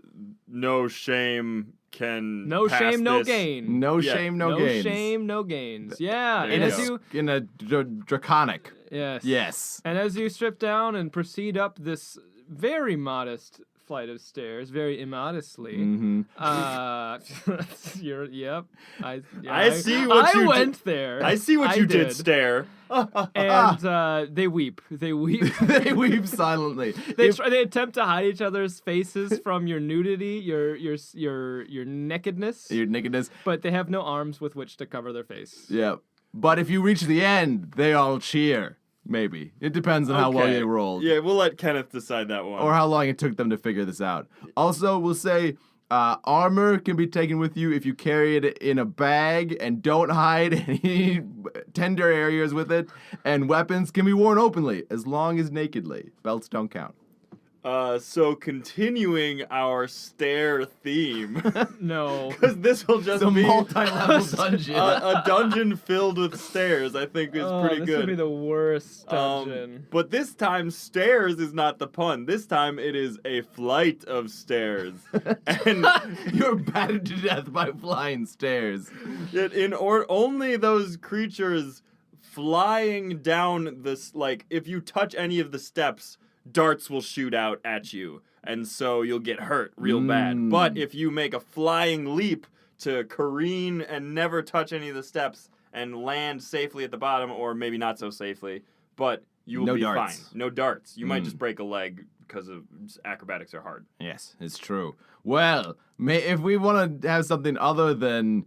no shame can No pass shame, no this. gain. No Yeah. shame, no No gains. shame, no gains. Yeah, There and you as go. you In a draconic. Yes. Yes. And as you strip down and proceed up this very modest flight of stairs, very immodestly. Mm-hmm. Yep. I see what I you went there. I see what you did, Stare. And they weep. They weep. They weep silently. They attempt to hide each other's faces from your nudity, your nakedness. Your nakedness. But they have no arms with which to cover their face. Yeah. But if you reach the end, they all cheer. Maybe. It depends on how well Okay. you rolled. Yeah, we'll let Kenneth decide that one. Or how long it took them to figure this out. Also, we'll say armor can be taken with you if you carry it in a bag and don't hide any tender areas with it. And weapons can be worn openly as long as nakedly. Belts don't count. So continuing our Stare theme, No. because this will just It's a be multi-level dungeon. a dungeon filled with stairs, I think is pretty this good. would be the worst dungeon. But this time, stairs is not the pun. This time, it is a flight of stairs. And You're battered to death by flying stairs. yet only those creatures flying down this, like, if you touch any of the steps, darts will shoot out at you. And so you'll get hurt real bad. But if you make a flying leap to careen and never touch any of the steps and land safely at the bottom, or maybe not so safely, but you will No be darts. fine. No darts. You might just break a leg because of acrobatics are hard. Yes, it's true. Well, if we want to have something other than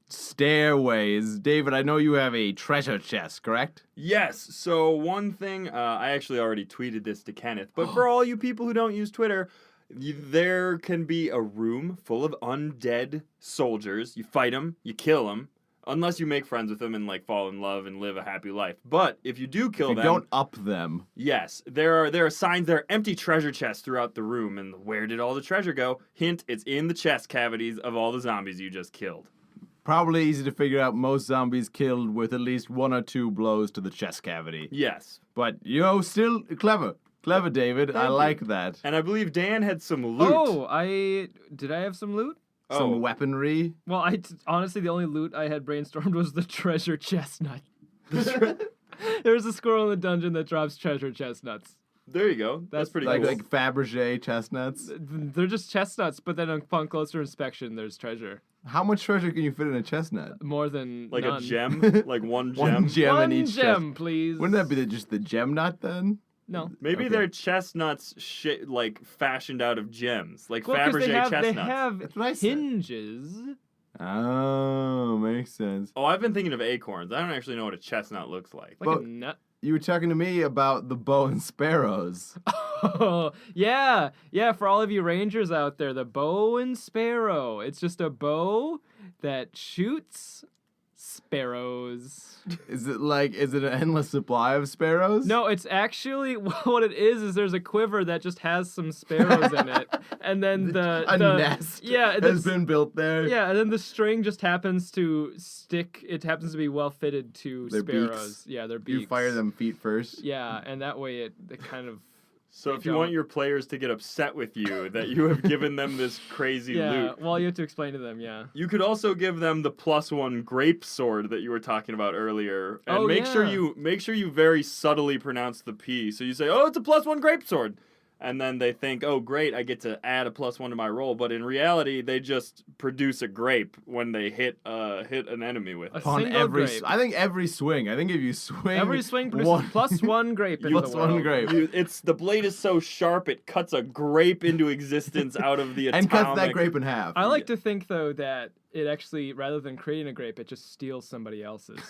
stairways, David, I know you have a treasure chest, correct? Yes. So one thing, I actually already tweeted this to Kenneth, but for all you people who don't use Twitter, there can be a room full of undead soldiers. You fight them, you kill them, unless you make friends with them and like fall in love and live a happy life. But if you do kill You them, don't up them. yes, there are signs. There are empty treasure chests throughout the room, and where did all the treasure go? Hint: it's in the chest cavities of all the zombies you just killed. Probably easy to figure out most zombies killed with at least 1 or 2 blows to the chest cavity. Yes. But, still clever. Clever, David. I you. like that. And I believe Dan had some loot. Oh, did I have some loot? Some weaponry. Well, honestly, the only loot I had brainstormed was the treasure chestnut. There's a squirrel in the dungeon that drops treasure chestnuts. There you go. That's pretty Like cool. like Fabergé chestnuts. They're just chestnuts, but then upon closer inspection, there's treasure. How much treasure can you fit in a chestnut? More than Like none. a gem? Like one gem? One gem One in each gem, chest. please. Wouldn't that be just the gem nut then? No. Maybe Okay. they're chestnuts like fashioned out of gems. Like Well, 'cause Fabergé they have chestnuts. That's what I said. hinges. Oh, makes sense. Oh, I've been thinking of acorns. I don't actually know what a chestnut looks like. Like But- a nut. You were talking to me about the bow and sparrows. Oh, yeah. Yeah, for all of you rangers out there, the bow and sparrow. It's just a bow that shoots sparrows. Is it an endless supply of sparrows? No, it's actually what it is there's a quiver that just has some sparrows in it. And then A the nest yeah, has been built there. Yeah, and then the string just happens to stick. It happens to be well fitted to Their sparrows. beaks. Yeah, their beaks. You fire them feet first. Yeah, and that way it kind of. So if you want your players to get upset with you that you have given them this crazy Yeah, loot, well, you have to explain to them, yeah. you could also give them the +1 grape sword that you were talking about earlier, and Oh, make sure yeah. you very subtly pronounce the P. So you say, "Oh, it's a +1 grape sword," and then they think, "Oh, great, I get to add a +1 to my roll." But in reality, they just produce a grape when they hit an enemy with it. Upon Single every, grape. I think every swing. I think if you swing, Every swing produces one, +1 grape in Plus the one world. grape. It's the blade is so sharp it cuts a grape into existence out of the atomic. and cuts that grape in half. I like to think, though, that it actually, rather than creating a grape, it just steals somebody else's.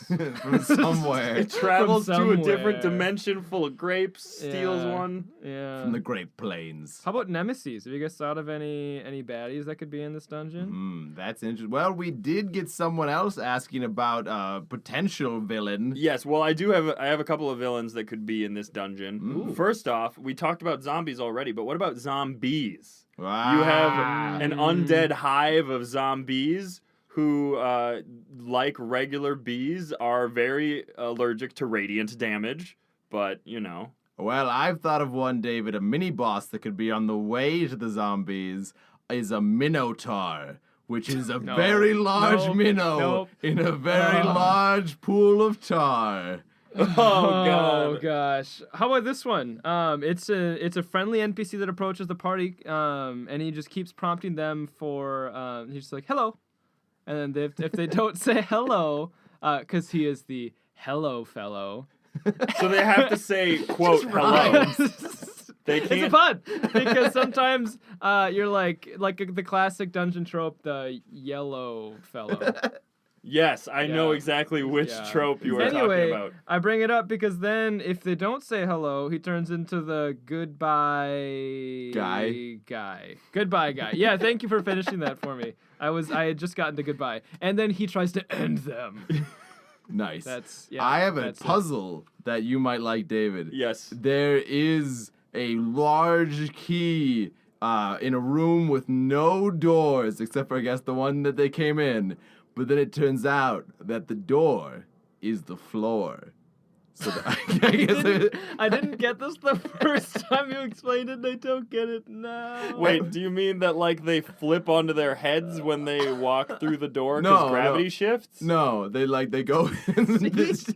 from somewhere. It travels to a different somewhere. dimension full of grapes, steals Yeah. one. Yeah. From the Great Plains. How about nemesis? Have you guys thought of any baddies that could be in this dungeon? That's interesting. Well, we did get someone else asking about a potential villain. Yes, well, I have a couple of villains that could be in this dungeon. First off, we talked about zombies already, but what about zombies? You have an undead hive of zombies who, like regular bees, are very allergic to radiant damage, but, Well, I've thought of one, David. A mini boss that could be on the way to the zombies is a minotaur, which is a very large Nope. minnow Nope. in a very large pool of tar. Oh god. Oh gosh. How about this one? It's a friendly NPC that approaches the party, and he just keeps prompting them for. He's just like hello, and then if they don't say hello, because he is the hello fellow. So they have to say quote hello. They It's a can't. pun because sometimes you're like the classic dungeon trope, the yellow fellow. Yes, I know Yeah. exactly which Yeah. trope you are Anyway, talking about. I bring it up because then if they don't say hello, he turns into the goodbye guy. Goodbye guy. Yeah, thank you for finishing that for me. I had just gotten to goodbye, and then he tries to end them. Nice. That's I have a that's it. puzzle that you might like, David. Yes. There is a large key in a room with no doors, except for, I guess, the one that they came in. But then it turns out that the door is the floor. So I guess I didn't get this the first time you explained it, and I don't get it now. Wait, do you mean that like they flip onto their heads when they walk through the door No, because no. gravity shifts? No, they go in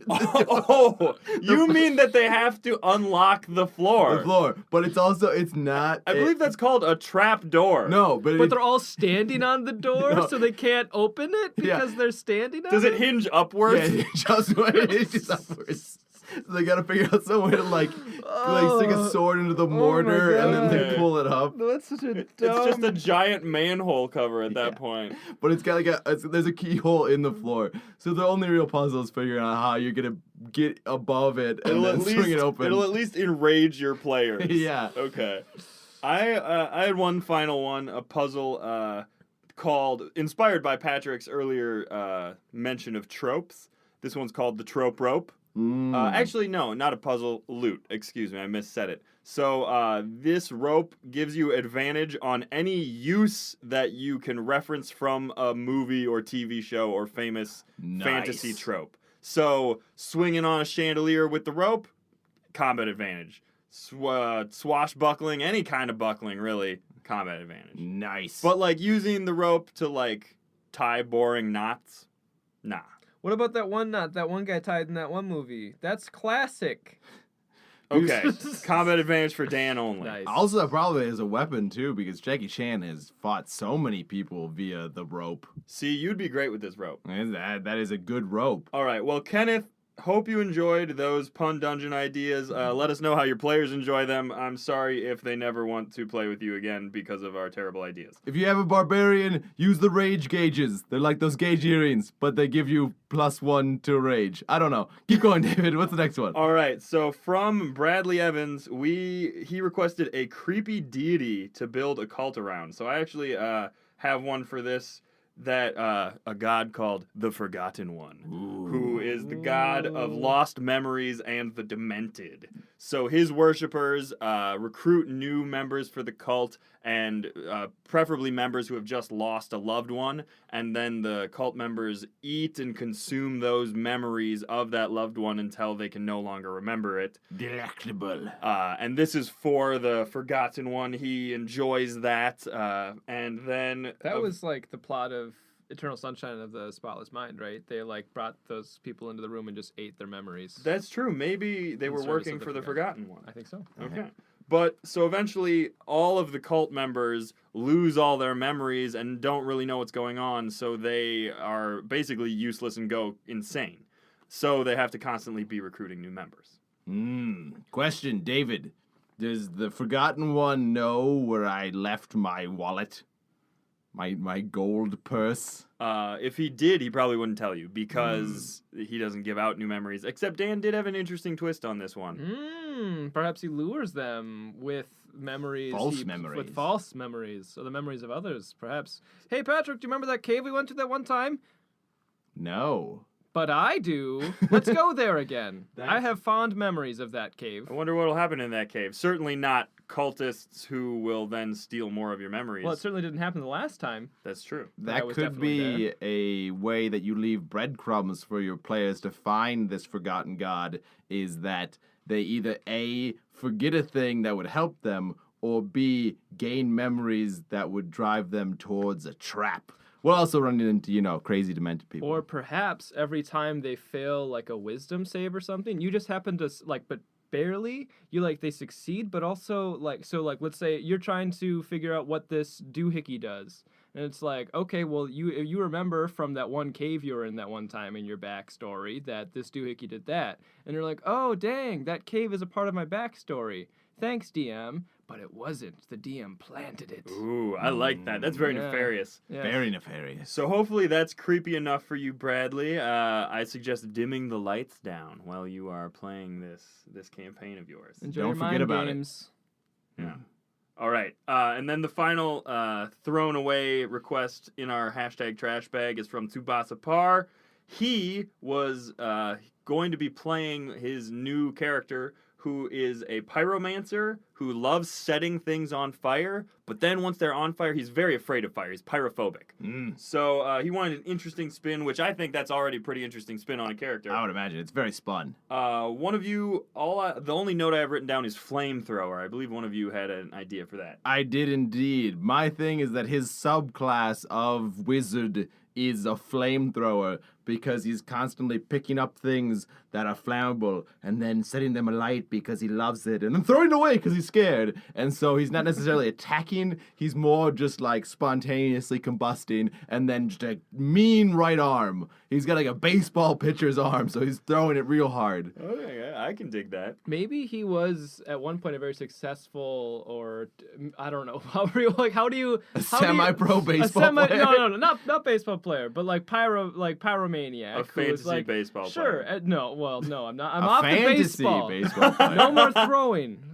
Oh, you mean that they have to unlock the floor? the floor. But it's not. I believe that's called a trap door. No, but But they're all standing on the door, No. so they can't open it Yeah. because they're standing on Does it hinge upwards? yeah, it's just upwards. So they gotta figure out some way to like stick a sword into the mortar and then God. like pull it up. That's such a It's just a giant manhole cover at that point. But it's got like there's a keyhole in the floor. So the only real puzzle is figuring out how you're gonna get above it and then swing it open. It'll at least enrage your players. Yeah. Okay. I had one final one, a puzzle called, inspired by Patrick's earlier mention of tropes. This one's called the Trope Rope. Actually, no, not a puzzle. Loot. Excuse me, I missaid it. So this rope gives you advantage on any use that you can reference from a movie or TV show or famous fantasy Nice. trope. So swinging on a chandelier with the rope, combat advantage. Swashbuckling, any kind of buckling, really, combat advantage. Nice. But like using the rope to like tie boring knots, nah. What about that one knot that one guy tied in that one movie? That's classic. Okay, combat advantage for Dan only. Nice. Also, probably as a weapon too, because Jackie Chan has fought so many people via the rope. See, you'd be great with this rope. And that is a good rope. All right, well, Kenneth, hope you enjoyed those pun dungeon ideas. Let us know how your players enjoy them. I'm sorry if they never want to play with you again because of our terrible ideas. If you have a barbarian, use the rage gauges. They're like those gauge earrings, but they give you +1 to rage. I don't know. Keep going, David. What's the next one? All right, so from Bradley Evans, he requested a creepy deity to build a cult around. So I actually have one for this, that a god called the Forgotten One, who is the god of lost memories and the demented. So his worshippers recruit new members for the cult, and preferably members who have just lost a loved one, and then the cult members eat and consume those memories of that loved one until they can no longer remember it. Delectable. And this is for the Forgotten One. He enjoys that, and then That was like the plot of Eternal Sunshine of the Spotless Mind, right? They like brought those people into the room and just ate their memories. That's true. Maybe they were service working of the for the Forgotten. Forgotten One. I think so. Okay. But so eventually, all of the cult members lose all their memories and don't really know what's going on, so they are basically useless and go insane. So they have to constantly be recruiting new members. Question, David. Does the Forgotten One know where I left my wallet? My gold purse? If he did, he probably wouldn't tell you because he doesn't give out new memories. Except Dan did have an interesting twist on this one. Perhaps he lures them with memories. Memories. With false memories, or the memories of others, perhaps. Hey, Patrick, do you remember that cave we went to that one time? No. But I do. Let's go there again. I have fond memories of that cave. I wonder what will happen in that cave. Certainly not cultists who will then steal more of your memories. Well, it certainly didn't happen the last time. That's true. I That was could definitely be a way that you leave breadcrumbs for your players to find this forgotten god, is that they either A, forget a thing that would help them, or B, gain memories that would drive them towards a trap. We're also running into, crazy demented people. Or perhaps every time they fail like a wisdom save or something, you just happen to but barely, they succeed, but also let's say you're trying to figure out what this doohickey does. And it's like, okay, well, you remember from that one cave you were in that one time in your backstory that this doohickey did that. And you're like, oh, dang, that cave is a part of my backstory. Thanks, DM. But it wasn't. The DM planted it. Ooh, I like that. That's very nefarious. Yeah. Very nefarious. So hopefully that's creepy enough for you, Bradley. I suggest dimming the lights down while you are playing this campaign of yours. Enjoy Don't your forget mind about games. Yeah. All right. And then the final thrown away request in our hashtag trash bag is from Tsubasa Par. He was going to be playing his new character, who is a pyromancer who loves setting things on fire, but then once they're on fire, he's very afraid of fire. He's pyrophobic. So he wanted an interesting spin, which I think that's already a pretty interesting spin on a character. I would imagine. It's very spun. One of you, the only note I have written down is flamethrower. I believe one of you had an idea for that. I did indeed. My thing is that his subclass of wizard is a flamethrower because he's constantly picking up things that are flammable and then setting them alight because he loves it and then throwing it away because he's scared. And so he's not necessarily attacking, he's more just spontaneously combusting and then just a mean right arm. He's got a baseball pitcher's arm, so he's throwing it real hard. Okay, I can dig that. Maybe he was at one point a very successful, or I don't know, how do you Semi-pro baseball player? No, not baseball player, but pyromaniac. A fantasy baseball player. player. No, I'm not. I'm off the fantasy baseball player. No more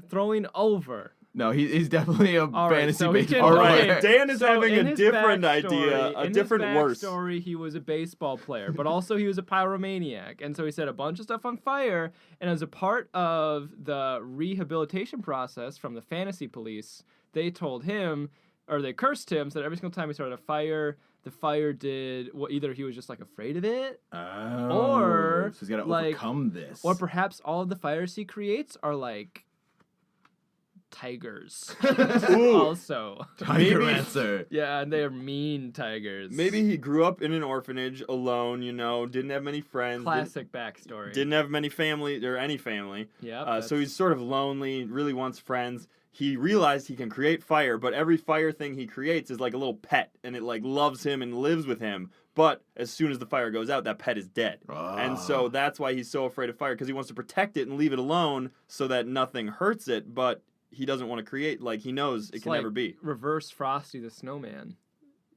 throwing over. No, he's definitely a fantasy baseball All player. right, Dan is So having in a his different backstory- idea, a in different his worse. backstory, he was a baseball player, but also he was a pyromaniac, and so he set a bunch of stuff on fire. And as a part of the rehabilitation process from the fantasy police, they told him, or they cursed him, so that every single time he started a fire, the fire did either he was just afraid of it, or so he's got to overcome this. or perhaps all of the fires he creates are tigers. Also. Tiger answer. Yeah, and they are mean tigers. Maybe he grew up in an orphanage alone, didn't have many friends. Classic backstory. Didn't have many family, or any family. Yeah. So he's sort of lonely, really wants friends. He realized he can create fire, but every fire thing he creates is like a little pet, and it loves him and lives with him. But as soon as the fire goes out, that pet is dead. And so that's why he's so afraid of fire, because he wants to protect it and leave it alone so that nothing hurts it, but he doesn't want to create, he knows it can never be. Reverse Frosty the Snowman.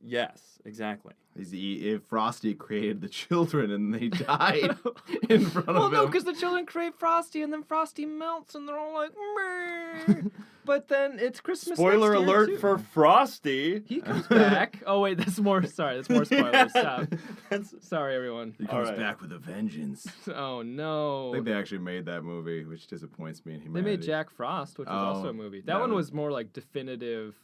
Yes, exactly. If Frosty created the children and they died in front of him. Well, no, because the children create Frosty, and then Frosty melts, and they're all like, meh. But then it's Christmas. Spoiler next year, alert too. for Frosty. He comes back. Oh wait, that's more spoilers. Stop. Sorry, everyone. He comes Alright. back with a vengeance. Oh I no. think they actually made that movie, which disappoints me in They humanity. made Jack Frost, which was also a movie. That that one was- was more definitive,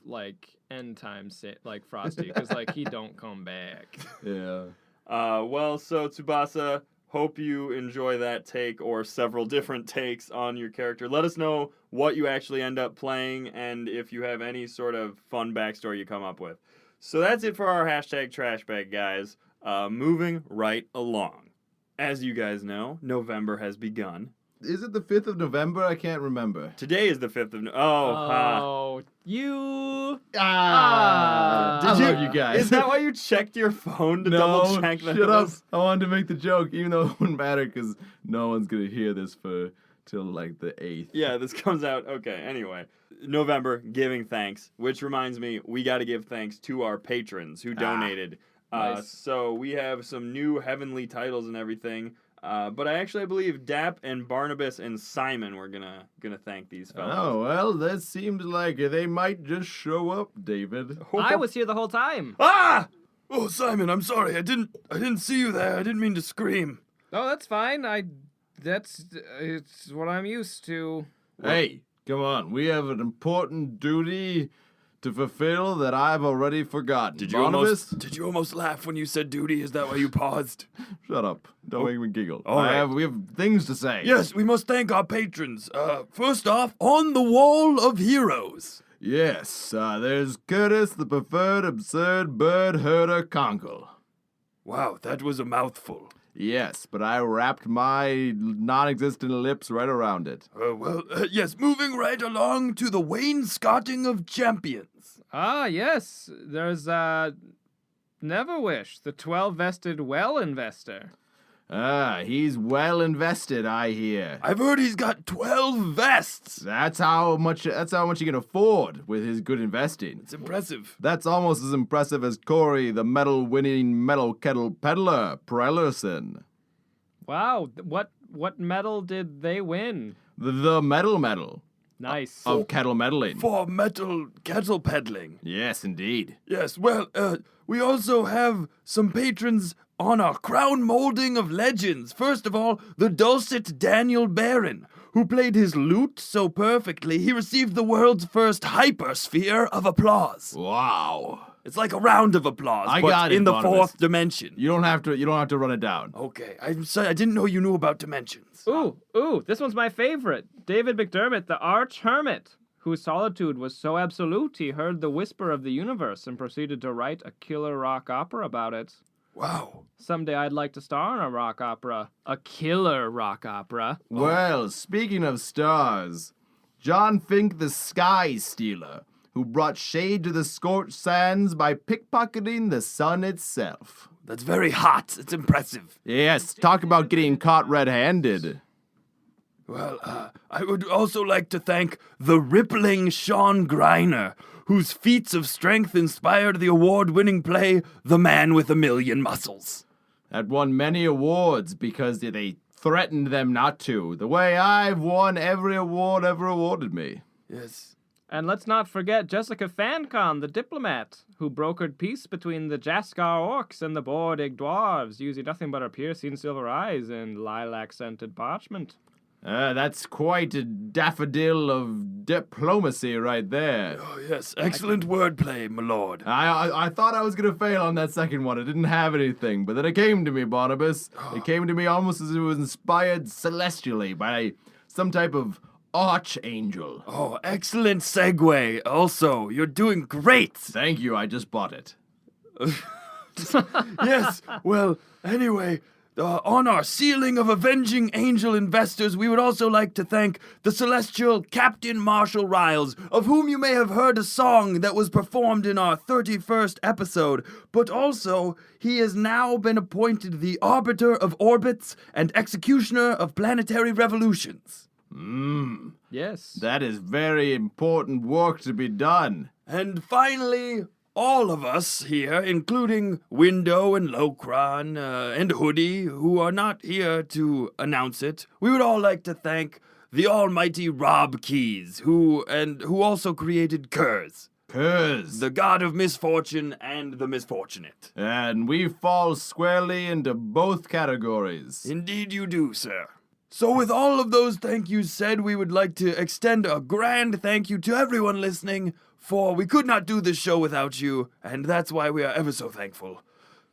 end times, Frosty, because he don't come back. Yeah. So Tsubasa, hope you enjoy that take or several different takes on your character. Let us know what you actually end up playing and if you have any sort of fun backstory you come up with. So that's it for our hashtag trash bag, guys. Moving right along. As you guys know, November has begun. Is it the 5th of November? I can't remember. Today is the 5th of Oh, you. I love you guys. Is that why you checked your phone to double check that? Shut up. I wanted to make the joke, even though it wouldn't matter because no one's going to hear this till the 8th. Yeah, this comes out. Okay, anyway. November, giving thanks, which reminds me, we got to give thanks to our patrons who donated. Nice. So we have some new heavenly titles and everything. But I believe Dap and Barnabas and Simon were gonna thank these fellas. Oh, well, that seems like they might just show up, David. I was here the whole time. Ah! Oh, Simon, I'm sorry. I didn't see you there. I didn't mean to scream. Oh, that's fine. It's what I'm used to. Hey, come on. We have an important duty to fulfill that I've already forgotten. Did you almost laugh when you said duty? Is that why you paused? Shut up. Don't make me giggle. All right. We have things to say. Yes, we must thank our patrons. First off, On the Wall of Heroes. Yes, there's Curtis, the preferred absurd bird herder conkle. Wow, that was a mouthful. Yes, but I wrapped my non-existent lips right around it. Yes, moving right along to the wainscoting of champions. Ah, yes. There's, Neverwish, the 12-vested well investor. He's well invested, I hear. I've heard he's got 12 vests. That's how much he can afford with his good investing. It's impressive. That's almost as impressive as Corey, the medal-winning metal kettle peddler, Prellerson. Wow, what medal did they win? The medal Nice. of kettle meddling. For metal kettle peddling. Yes, indeed. Yes, well, we also have some patrons on our crown molding of legends. First of all, the dulcet Daniel Barron, who played his lute so perfectly he received the world's first hypersphere of applause. Wow. It's like a round of applause, I but got it, in the Barnabas. fourth dimension. You don't have to run it down. Okay, I'm sorry, I didn't know you knew about dimensions. Ooh, this one's my favorite. David McDermott, the arch hermit, whose solitude was so absolute he heard the whisper of the universe and proceeded to write a killer rock opera about it. Wow. Someday I'd like to star in a rock opera. A killer rock opera. Well, speaking of stars, John Fink the Sky Stealer, who brought shade to the scorched sands by pickpocketing the sun itself. That's very hot. It's impressive. Yes, talk about getting caught red-handed. Well, I would also like to thank the rippling Sean Greiner, whose feats of strength inspired the award-winning play The Man with a Million Muscles. That won many awards because they threatened them not to, the way I've won every award ever awarded me. Yes. And let's not forget Jessica Fancon, the diplomat, who brokered peace between the Jaskar orcs and the Bordig dwarves, using nothing but her piercing silver eyes and lilac-scented parchment. That's quite a daffodil of diplomacy right there. Oh, yes. Excellent wordplay, my lord. I thought I was going to fail on that second one. I didn't have anything, but then it came to me, Barnabas. It came to me almost as if it was inspired celestially by some type of archangel. Oh, excellent segue. Also, you're doing great. Thank you, I just bought it. Yes. Well, anyway, on our ceiling of avenging angel investors, we would also like to thank the celestial Captain Marshall Riles, of whom you may have heard a song that was performed in our 31st episode, but also he has now been appointed the arbiter of orbits and executioner of planetary revolutions. Yes. That is very important work to be done. And finally, all of us here, including Window and Locron and Hoodie, who are not here to announce it, we would all like to thank the almighty Rob Keyes, who also created Kurz, the god of misfortune and the misfortunate. And we fall squarely into both categories. Indeed you do, sir. So with all of those thank yous said, we would like to extend a grand thank you to everyone listening, for we could not do this show without you, and that's why we are ever so thankful.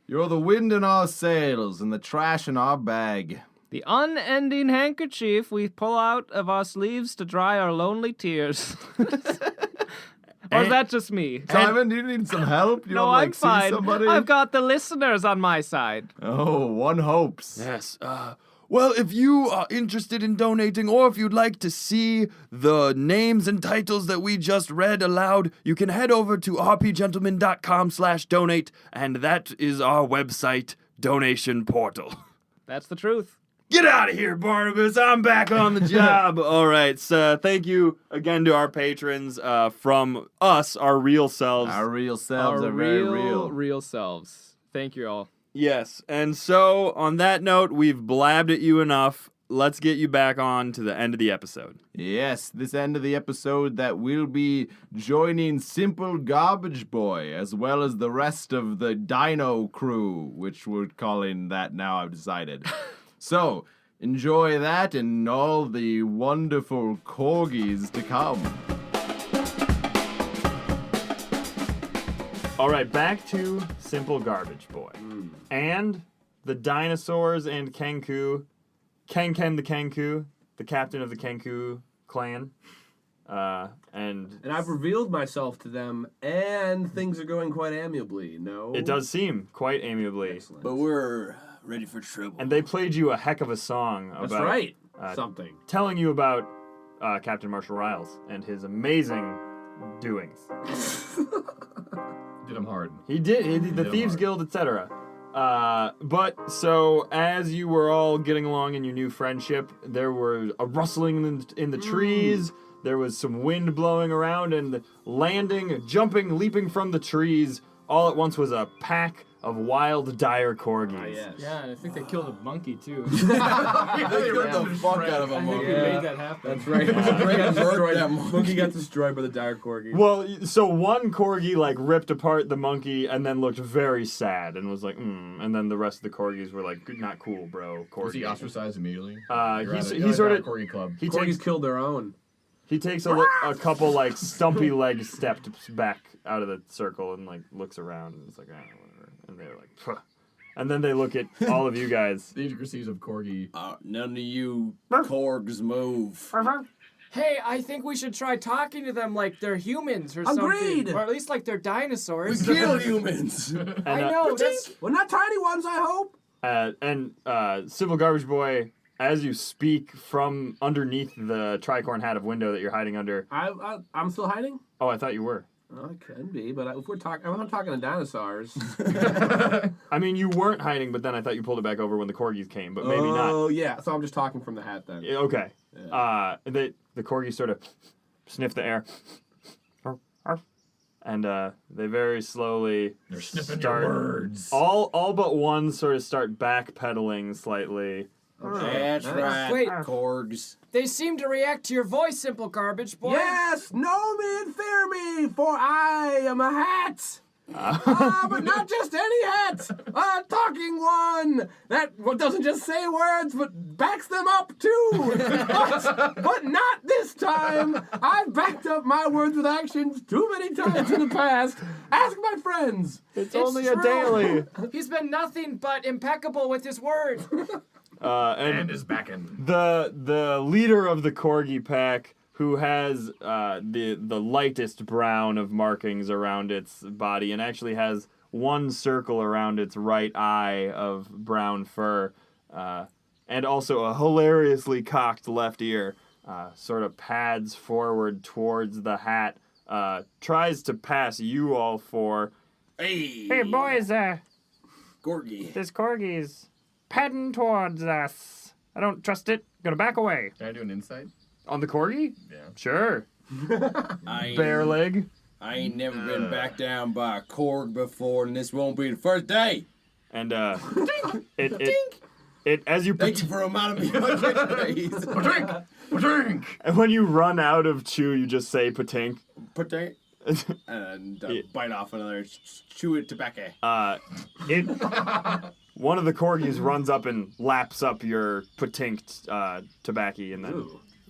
You're the wind in our sails and the trash in our bag. The unending handkerchief we pull out of our sleeves to dry our lonely tears. Or is that just me? Simon, do you need some help? You No, wanna, I'm see fine. somebody? I've got the listeners on my side. Oh, one hopes. Yes, well, if you are interested in donating, or if you'd like to see the names and titles that we just read aloud, you can head over to rpgentleman.com/donate, and that is our website donation portal. That's the truth. Get out of here, Barnabas. I'm back on the job. All right, so thank you again to our patrons from us, our real selves. Our real selves Our are very real. real selves. Thank you all. Yes, and so on that note, we've blabbed at you enough. Let's get you back on to the end of the episode. Yes, this end of the episode that we'll be joining Simple Garbage Boy, as well as the rest of the Dino crew, which we're calling that now, I've decided. So, enjoy that and all the wonderful corgis to come. All right, back to Simple Garbage Boy. And the dinosaurs and Kenku, Ken the Kenku, the captain of the Kenku clan. And I've revealed myself to them, and things are going quite amiably. No, it does seem quite amiably. Excellent. But we're ready for trouble. And they played you a heck of a song about That's right. Something. telling you about Captain Marshall Riles and his amazing doings. Did him hard. He did the Did Thieves hard. Guild, etc. But so as you were all getting along in your new friendship, there were a rustling in the trees. There was some wind blowing around, and landing, jumping, leaping from the trees. All at once was a pack of wild dire corgis. Yes. Yeah, and I think they killed a monkey too. They killed the fuck out of I a think we monkey. made that happen. That's right. Monkey got destroyed by the dire corgis. Well, so one corgi like ripped apart the monkey and then looked very sad and was like, and then the rest of the corgis were like, not cool, bro. Was he Corgi. ostracized immediately? He sort of Corgi Club. he Corgis takes killed their own. he takes a couple like stumpy leg steps back out of the circle and like looks around and it's like, whatever. And they're like, Phuh. And then they look at all of you guys. The intricacies of Corgi. None of you Corgs move. Hey, I think we should try talking to them like they're humans or Agreed. something. Or at least like they're dinosaurs. Kill humans. And, I know, that's... Well, not tiny ones, I hope. and Civil Garbage Boy, as you speak from underneath the tricorn hat of window that you're hiding under. I'm still hiding? Oh, I thought you were. Well, I can be, but if I'm not talking to dinosaurs. I mean, you weren't hiding, but then I thought you pulled it back over when the corgis came, but maybe not. Oh, yeah. So I'm just talking from the hat then. Yeah, okay. Yeah. The corgis sort of sniff the air. And they very slowly They're sniffing start, your words. all but one sort of start backpedaling slightly. That's right. Wait. Corgs. They seem to react to your voice, Simple Garbage Boy. Yes, know me and fear me, for I am a hat. But not just any hat, a talking one that doesn't just say words but backs them up too. but not this time. I've backed up my words with actions too many times in the past. Ask my friends. It's only a true. daily. He's been nothing but impeccable with his word. And is backing. The leader of the corgi pack, who has the lightest brown of markings around its body and actually has one circle around its right eye of brown fur, and also a hilariously cocked left ear, sort of pads forward towards the hat, tries to pass you all for, Hey boys, Corgi. this corgi's padding towards us. I don't trust it. Gonna back away. Can I do an insight? On the corgi? Yeah. Sure. I Bare leg. ain't never been backed down by a Corg before, and this won't be the first day. And it as you Thank you for reminding me of my catchphrase. Drink! and when you run out of chew, you just say patink. Patink. And bite off another chew it tobacco. One of the corgis runs up and laps up your patinked tobacco and then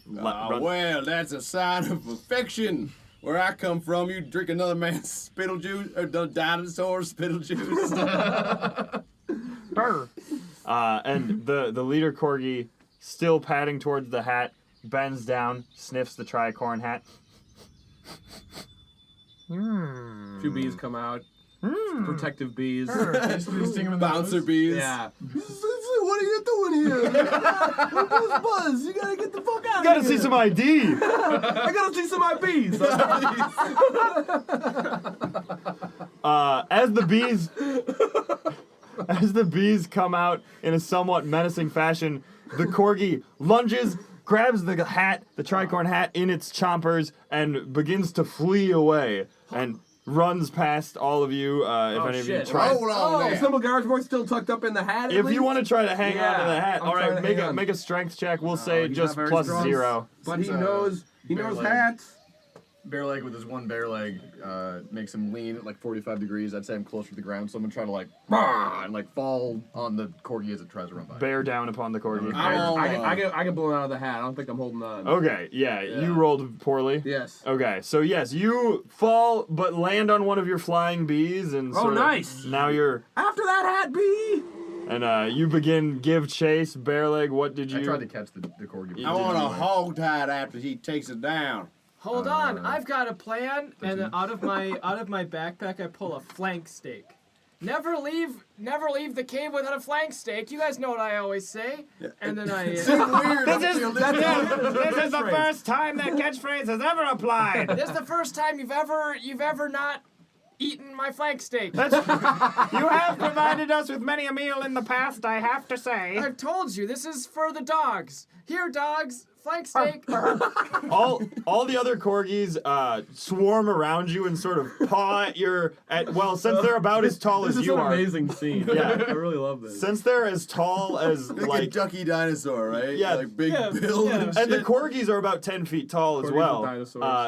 Well, that's a sign of affection. Where I come from, you drink another man's spittle juice, or the dinosaur spittle juice. And the leader corgi, still padding towards the hat, bends down, sniffs the tricorn hat. Two bees come out. Protective bees. Bouncer bees. Yeah. What are you doing here? Buzz, you gotta get the fuck out You gotta see some ID. I gotta see some of my bees. As the bees come out in a somewhat menacing fashion, the corgi lunges, grabs the hat, the tricorn hat, in its chompers and begins to flee away and runs past all of you. If any of you shit. try, Hold on there. Simple Garage Boy still tucked up in the hat. if you want to try to hang on to the hat, I'm all trying right, to hang on. make a strength check. We'll say he's just not very plus strong. 0. But he Since, knows bare leg. hats. Bare leg with his one bare leg makes him lean at like 45 degrees. I'd say I'm closer to the ground, so I'm gonna try to like and like fall on the corgi as it tries to run by. Bear down upon the corgi. I get blown out of the hat. I don't think I'm holding on. Okay, yeah, you rolled poorly. Yes. Okay, so yes, you fall but land on one of your flying bees and Oh, sort of- nice. now you're After that hat, bee. and you begin give chase. Bare leg, what did you? I tried to catch the corgi. I want to hog tie it after he takes it down. Hold on, I've got a plan. And then out of my backpack, I pull a flank steak. Never leave the cave without a flank steak. You guys know what I always say. Yeah. And then I. This is the first time that catchphrase has ever applied. This is the first time you've ever not eaten my flank steak. You have provided us with many a meal in the past, I have to say. I've told you, this is for the dogs. Here, dogs. Flank steak. all the other corgis swarm around you and sort of paw at since they're about as tall as you are. This is an amazing scene. Yeah. I really love this. Since they're as tall as like a ducky dinosaur, right? Yeah. Like big build and shit. And the corgis are about 10 feet tall as well.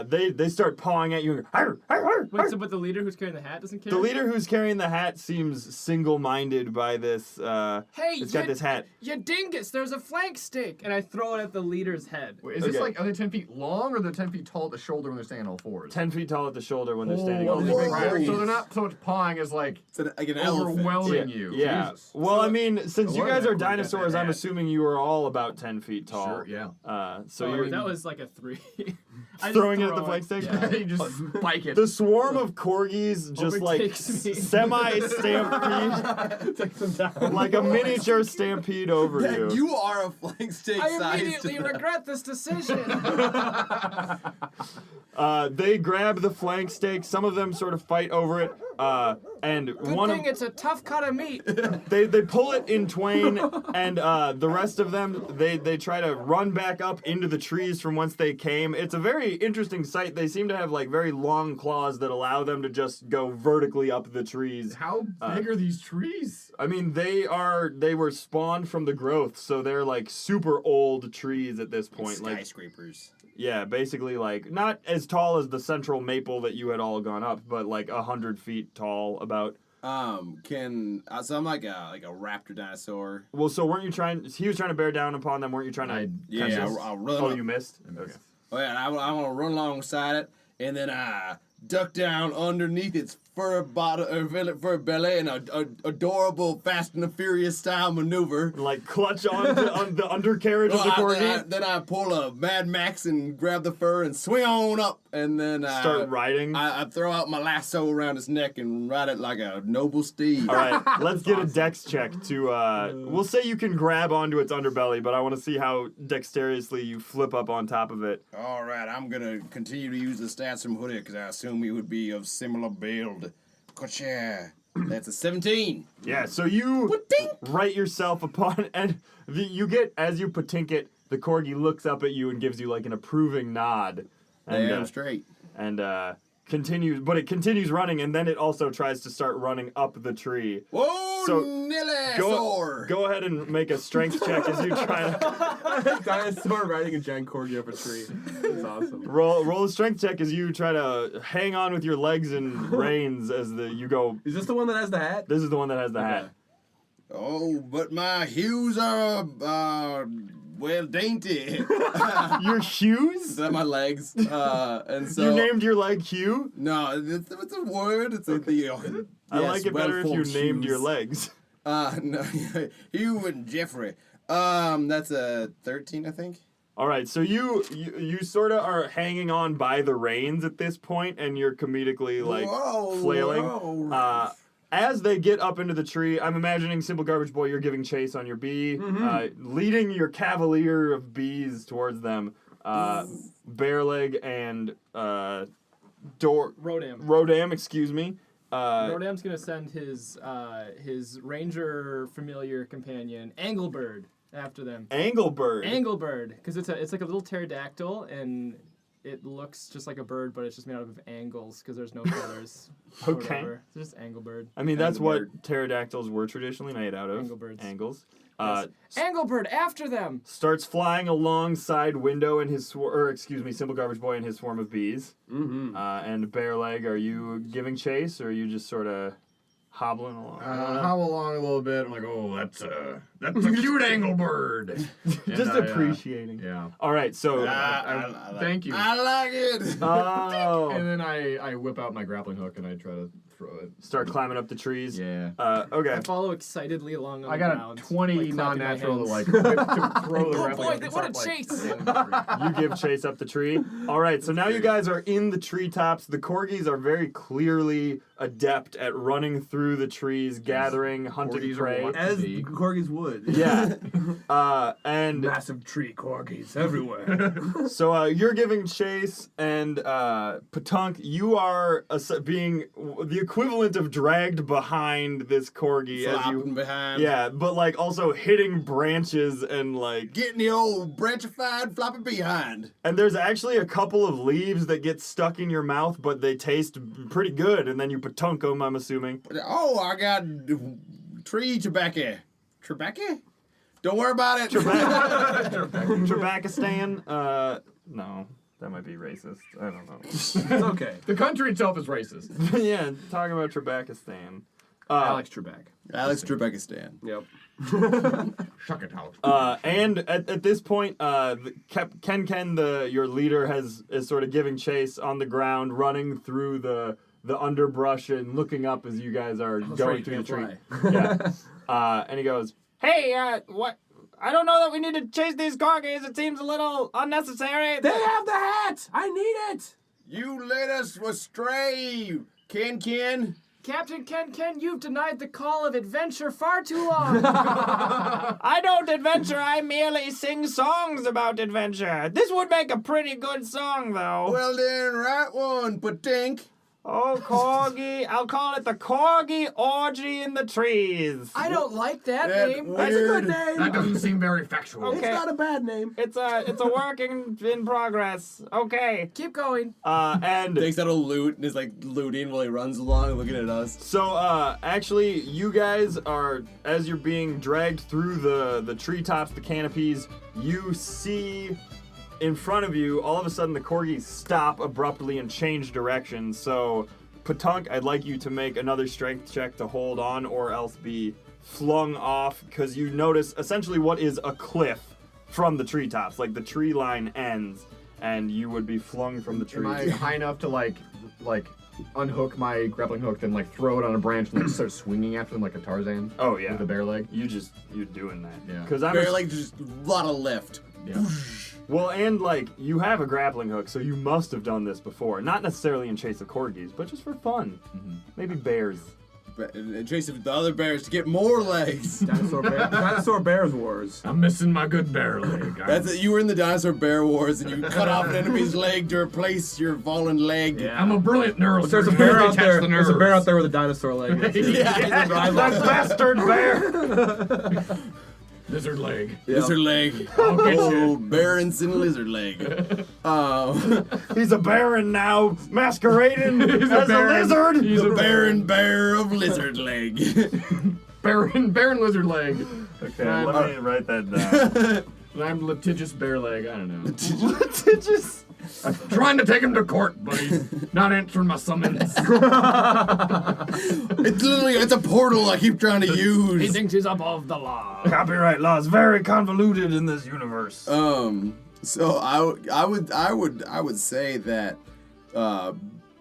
They start pawing at you and arr, arr, arr, arr. Wait, so but the leader who's carrying the hat doesn't care? The leader who's carrying the hat seems single-minded by this. Hey, it's got this hat. You dingus! There's a flank steak, and I throw it at the leader's head. Wait, is this like, are they 10 feet long or they're 10 feet tall at the shoulder when they're standing on all fours? 10 feet tall at the shoulder when they're standing on all fours. So they're not so much pawing as like an overwhelming you. Yeah. Jesus. Well, I mean, since you guys are that dinosaurs, I'm hat. assuming you are all about 10 feet tall. Sure, yeah. That was like a 3. I throwing it just at the throw flank steak? Yeah. You just spike it. The swarm of corgis just like Overtakes me. semi-stampede, Takes them down. like a miniature stampede over you. You are a flank steak I size. immediately regret this decision. They grab the flank steak. Some of them sort of fight over it. And Good one thing it's a tough cut of meat. they pull it in twain, and the rest of them they try to run back up into the trees from whence they came. It's a very interesting sight. They seem to have like very long claws that allow them to just go vertically up the trees. How big are these trees? I mean, they were spawned from the growth, so they're like super old trees at this point. Like Skyscrapers. yeah, basically like not as tall as the central maple that you had all gone up, but like 100 feet tall about. So I'm like a raptor dinosaur. Well, so weren't you trying? He was trying to bear down upon them. Weren't you trying to? I'll run. Oh, up. you missed. Okay. Oh yeah, and I want to run alongside it, and then I duck down underneath its fur belly in a adorable Fast and the Furious style maneuver. Like clutch on the undercarriage of the corgi. Then I pull a Mad Max and grab the fur and swing on up, and then Start riding. I throw out my lasso around its neck and ride it like a noble steed. All right, let's get a dex check to. We'll say you can grab onto its underbelly, but I want to see how dexterously you flip up on top of it. All right, I'm gonna continue to use the stats from Hoodie because I assume he would be of similar build. Gotcha. That's a 17. Yeah, so you right yourself upon, and you get as you patink it, the corgi looks up at you and gives you like an approving nod. And, Damn straight. And continues, but it continues running, and then it also tries to start running up the tree. Whoa, So, Nilly! Go ahead and make a strength check as you try to Dinosaur riding a giant corgi up a tree. That's awesome. roll a strength check as you try to hang on with your legs and reins as you go. Is this the one that has the hat? This is the one that has the hat. Oh, but my hues are, well, dainty. Your shoes? They're my legs. And so... You named your leg Hugh? No, it's a word. It's a... I like it better if you well-formed named your shoes. legs. No, Hugh and Jeffrey. That's a 13, I think. All right, so you sort of are hanging on by the reins at this point, and you're comedically like flailing. Whoa. As they get up into the tree, I'm imagining Simple Garbage Boy, you're giving chase on your bee, leading your cavalier of bees towards them. Bearleg and Rodam, excuse me. Rodam's gonna send his ranger familiar companion Anglebird after them. Anglebird. Anglebird, because it's like a little pterodactyl and it looks just like a bird, but it's just made out of angles because there's no feathers. or Okay. whatever. It's just Anglebird. I mean, that's what Anglebird. pterodactyls were traditionally made out of. Anglebirds. Angles. Yes. Anglebird, after them! Starts flying alongside Window and his Simple Garbage Boy and his swarm of bees. Mm-hmm. And Bearleg, are you giving chase or are you just sort of hobbling along. Hobble along a little bit. I'm like, oh, that's a cute angle bird. Just appreciating. Yeah. All right, so Thank you. I like it. oh, And then I whip out my grappling hook and I try to throw it. start climbing up the trees. Yeah. Okay. I follow excitedly along on I the got ground, a 20 like, clapping my non-natural to hands. like whip to throw the Oh grappling boy, hook and what a start, like, chase! scaling the tree. You give chase up the tree. All right, so now you guys are in the treetops. The corgis are very clearly adept at running through the trees, gathering hunted Corgis are prey. what? As See? corgis would. Yeah. And Massive tree corgis everywhere. so you're giving chase, and Patunk, you are being the equivalent of dragged behind this corgi as Flopping you. behind. Yeah, but like also hitting branches and like. Getting the old branchified flopping behind. And there's actually a couple of leaves that get stuck in your mouth, but they taste pretty good, and then you patunk them, I'm assuming. Oh, I got tree tobacco. Tobacco? Don't worry about it. Trebakistan? No, that might be racist. I don't know. It's okay. The country itself is racist. Yeah, talking about Trebakistan. Alex Trebek. Alex Trebekistan. Yep. Shuck it, Alex. And at this point, Ken, your leader, is sort of giving chase on the ground, running through the underbrush and looking up as you guys are going through the tree. Yeah. And he goes, Hey, what? I don't know that we need to chase these corgis. It seems a little unnecessary. They have the hat! I need it! You led us astray, Ken. Captain Ken, you've denied the call of adventure far too long. I don't adventure. I merely sing songs about adventure. This would make a pretty good song, though. Well then, right one, Patink. Oh, corgi. I'll call it the Corgi Orgy in the Trees. I don't like that That name. That's a good weird. name. That doesn't seem very factual. Okay. It's not a bad name. It's a work in progress. Okay. Keep going. and Takes out a loot and is like looting while he runs along looking at us. so actually, you guys are, as you're being dragged through the treetops, the canopies, you see in front of you, all of a sudden the corgis stop abruptly and change direction. So, Patunk, I'd like you to make another strength check to hold on or else be flung off, because you notice essentially what is a cliff from the treetops. Like the tree line ends, and you would be flung from the Am I trees. high enough to like unhook my grappling hook, then like throw it on a branch and like start swinging after them like a Tarzan? Oh yeah, With a bear leg? you're doing that. Yeah. Because I'm Very like just a lot of lift. Yeah. well, and like you have a grappling hook, so you must have done this before. Not necessarily in chase of corgis, but just for fun. Maybe bears. Chasing the other bears to get more legs. Dinosaur Bears Wars. I'm missing my good bear leg. That's it. You were in the Dinosaur Bear Wars and you cut off an enemy's leg to replace your fallen leg. Yeah. I'm a brilliant neurosurgeon. There's a bear out Attach there. the There's a bear nerves. out there with a dinosaur leg. Yeah. That bastard bear! Lizard leg. Lizard leg. I'll get you. Old Berenson lizard leg. He's a baron now, masquerading as a lizard. He's The a Baron Bear of Lizard Leg. Baron lizard leg. Okay, let me write that down. And I'm litigious bear leg. I don't know. Litigious. I'm trying to take him to court, but he's not answering my summons. It's a portal I keep trying to He use. thinks he's above the law. Copyright law is very convoluted in this universe. So I would say that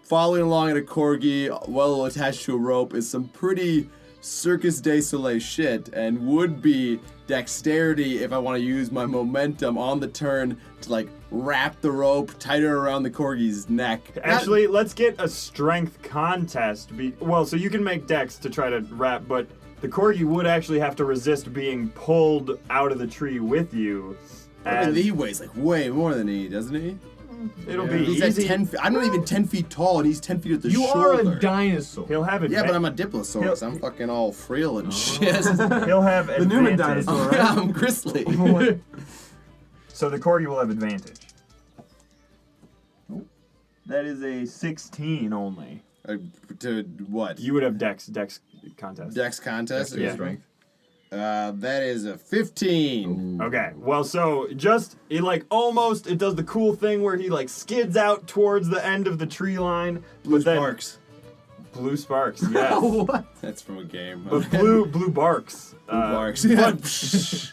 following along in a corgi, well attached to a rope, is some pretty Circus du Soleil shit, and would be dexterity if I want to use my momentum on the turn to like wrap the rope tighter around the corgi's neck. Actually, let's get a strength contest. So you can make dex to try to wrap, but the corgi would actually have to resist being pulled out of the tree with you. I mean, as- he weighs like way more than he, doesn't he? It'll be He's easy. at 10 feet. I'm not even 10 feet tall, and he's 10 feet at the You shoulder. are a dinosaur. He'll have Yeah, advantage. but I'm a Diplosaurus. I'm fucking all frail and shit. He'll have The Newman advantage. dinosaur, right? I'm Grizzly. So the corgi will have advantage. That is a 16 only. To what? You would have dex contest. Dex contest? Yeah. Strength. That is a 15. Okay, well, so it does the cool thing where he like skids out towards the end of the tree line, but then Sparks. Blue sparks, yes. What? That's from a game. But blue barks. Barks.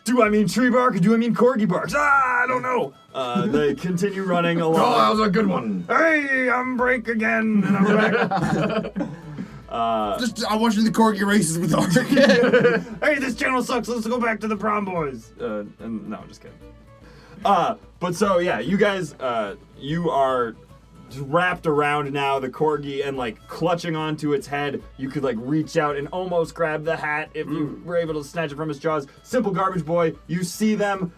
Do I mean tree bark or do I mean corgi barks? I don't know. They continue running along. Oh, that was a good one. Hey, I'm break again, and I'm back. I'm watching the corgi races with Ark. Hey, this channel sucks. Let's go back to the Prom Boyz. And no, just kidding. But so yeah, you guys, you are wrapped around now the corgi and like clutching onto its head. You could like reach out and almost grab the hat if you were able to snatch it from its jaws. Simple Garbage Boy, you see them.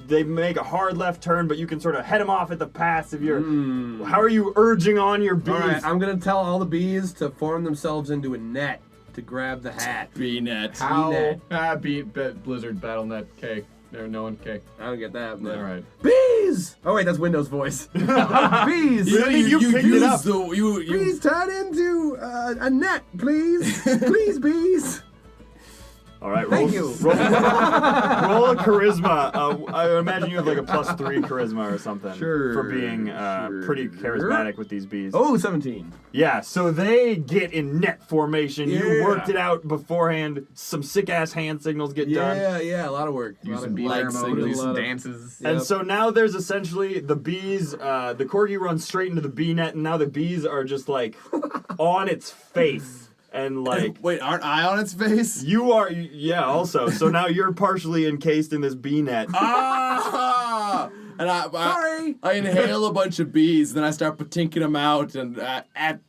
They make a hard left turn, but you can sort of head them off at the pass if you're. How are you urging on your bees? All right, I'm gonna tell all the bees to form themselves into a net to grab the hat. Bee net. How? Beat Blizzard BattleNet K. No one K. I don't get that. But... All right. Bees! Oh wait, that's Windows voice. Bees! You picked it up. Bees, turn into a net, please. Please, bees. All right, Thank you. roll a charisma. I imagine you have like a +3 charisma or something for being pretty charismatic with these bees. Oh, 17. Yeah, so they get in net formation. You Yeah. worked it out beforehand. Some sick-ass hand signals get done. Yeah, a lot of work. Do some of bee like pheromones, signals. do some A lot of- dances. And Yep. so now there's essentially the bees, the corgi runs straight into the bee net, and now the bees are just like on its face. And like, Wait, aren't I on its face? you are, yeah, also. So now you're partially encased in this bee net. Ah! And Sorry. I inhale a bunch of bees, then I start patinking them out, and at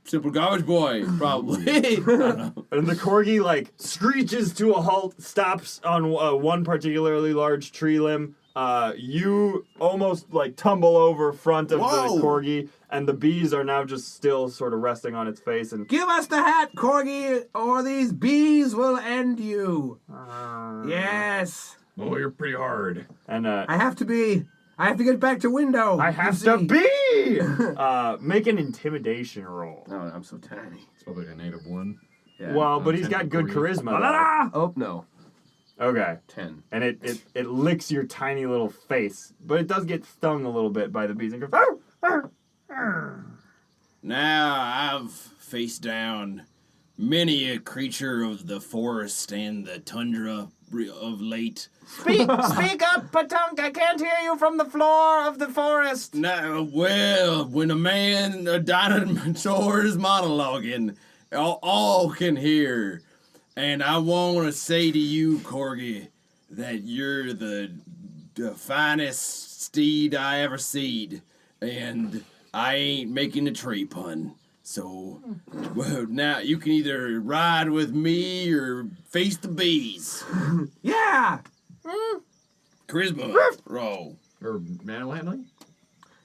Simple Garbage Boy, probably. I don't know. And the corgi like screeches to a halt, stops on one particularly large tree limb. You almost like tumble over front of Whoa. the corgi, and the bees are now just still sort of resting on its face. And Give us the hat, Corgi, or these bees will end you. Yes. Oh, you're pretty hard. and I have to get back to window. I have to be. Make an intimidation roll. Oh, I'm so tiny. It's probably like a -1. Yeah. Well, but he's got good charisma. Oh, no. Though. Okay. 10. And it licks your tiny little face, but it does get stung a little bit by the bees and goes. "Arr, arr, arr." Now I've faced down many a creature of the forest and the tundra of late. Speak up, Patunk. I can't hear you from the floor of the forest. Now, well, when a dinosaur is monologuing, all can hear. And I want to say to you, Corgi, that you're the finest steed I ever seed. And I ain't making a tree pun. So, well, now you can either ride with me or face the bees. Yeah. Charisma roll. Or manual handling?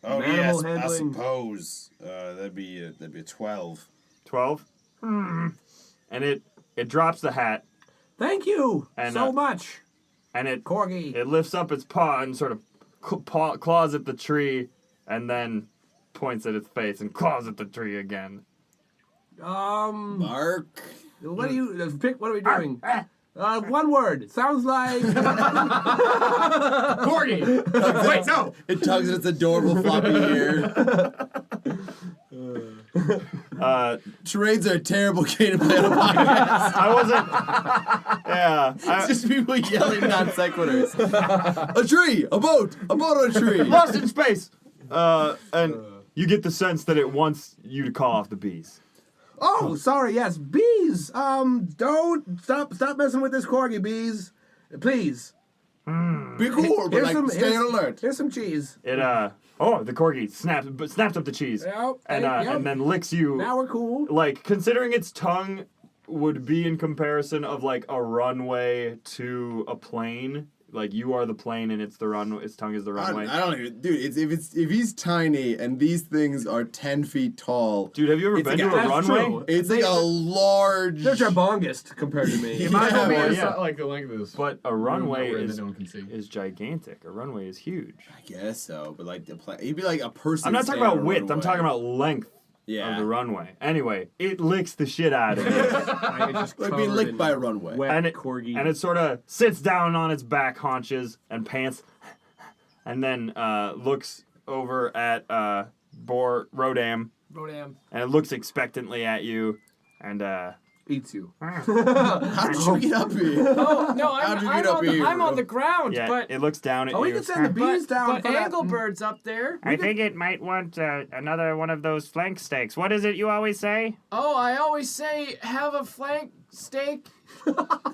Oh, Mammal yes, I handling. suppose. That'd be a 12. 12. And it drops the hat, Thank you And, so much, and it Corgi. lifts up its paw and sort of claws at the tree, and then points at its face and claws at the tree again. Mark. What do you pick? What are we doing? One word. Sounds like Corgi! Wait, no! It tugs at its adorable floppy ear. Charades are a terrible game to play on a podcast. I wasn't. Yeah. It's just people yelling non sequiturs. A tree, a boat on a tree. Lost in space. And you get the sense that it wants you to call off the bees. Oh, sorry. Yes, bees. Don't stop messing with this Corgi, bees, please. Be cool, but like, stay alert. Here's some cheese. The corgi snaps up the cheese. Yep, And yep. and then licks you. Now we're cool. Like, considering its tongue would be in comparison of like a runway to a plane. Like, you are the plane and its the runway. Its tongue is the runway. I don't even, dude. If he's tiny and these things are 10 feet tall, Dude, have you ever It's been like to a that's runway? true. it's like a large. They're jarbongist compared to me. It might as well be Yeah. like the length of this. But a runway room that is no one can see. gigantic. A runway is huge. I guess so, but like he'd be like a person. I'm not talking standing on about a width. I'm runway. talking about length of the runway. Anyway, it licks the shit out of it. Like being licked by a runway. Wet and it Corgi. and it sort of sits down on its back haunches and pants, and then looks over at Rodam, Rodam. And it looks expectantly at you, and Eats you. How'd you get up here? Oh no, How'd you get up here, I'm on bro? the ground, yeah, but it looks down at Oh, we you. can send the bees down but for that. Anglebird's up there. I think it might want another one of those flank steaks. What is it you always say? Oh, I always say have a flank steak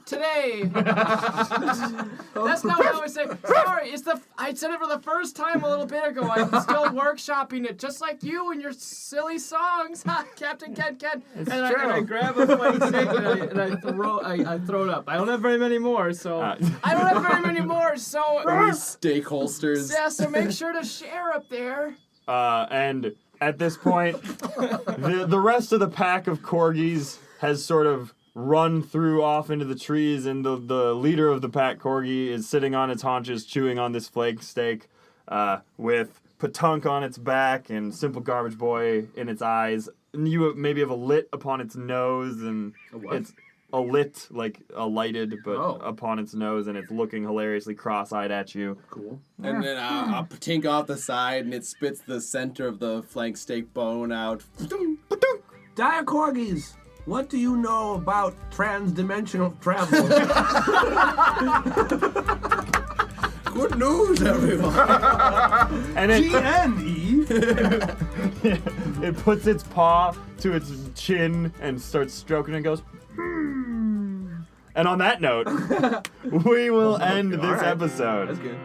today. That's not what I always say. Sorry, I said it for the first time a little bit ago. I'm still workshopping it, just like you and your silly songs, Captain Ken. And I grab a flank steak and I throw it up. I don't have very many more, so Uh, I don't have very many more. So These steak holsters. yeah, so make sure to share up there. And at this point, the rest of the pack of corgis has sort of run through off into the trees, and the leader of the pack, Corgi, is sitting on its haunches chewing on this flank steak with Patunk on its back and Simple Garbage Boy in its eyes. And you maybe have a lit upon its nose, and it's a lit, like a lighted, but upon its nose, and it's looking hilariously cross-eyed at you. Cool. And then I'll tink off the side, and it spits the center of the flank steak bone out. Dire Corgis, what do you know about trans-dimensional travel? Good news, everyone. And it, GNE? it puts its paw to its chin and starts stroking and goes, "Hmm." And on that note, we will end this episode. That's good.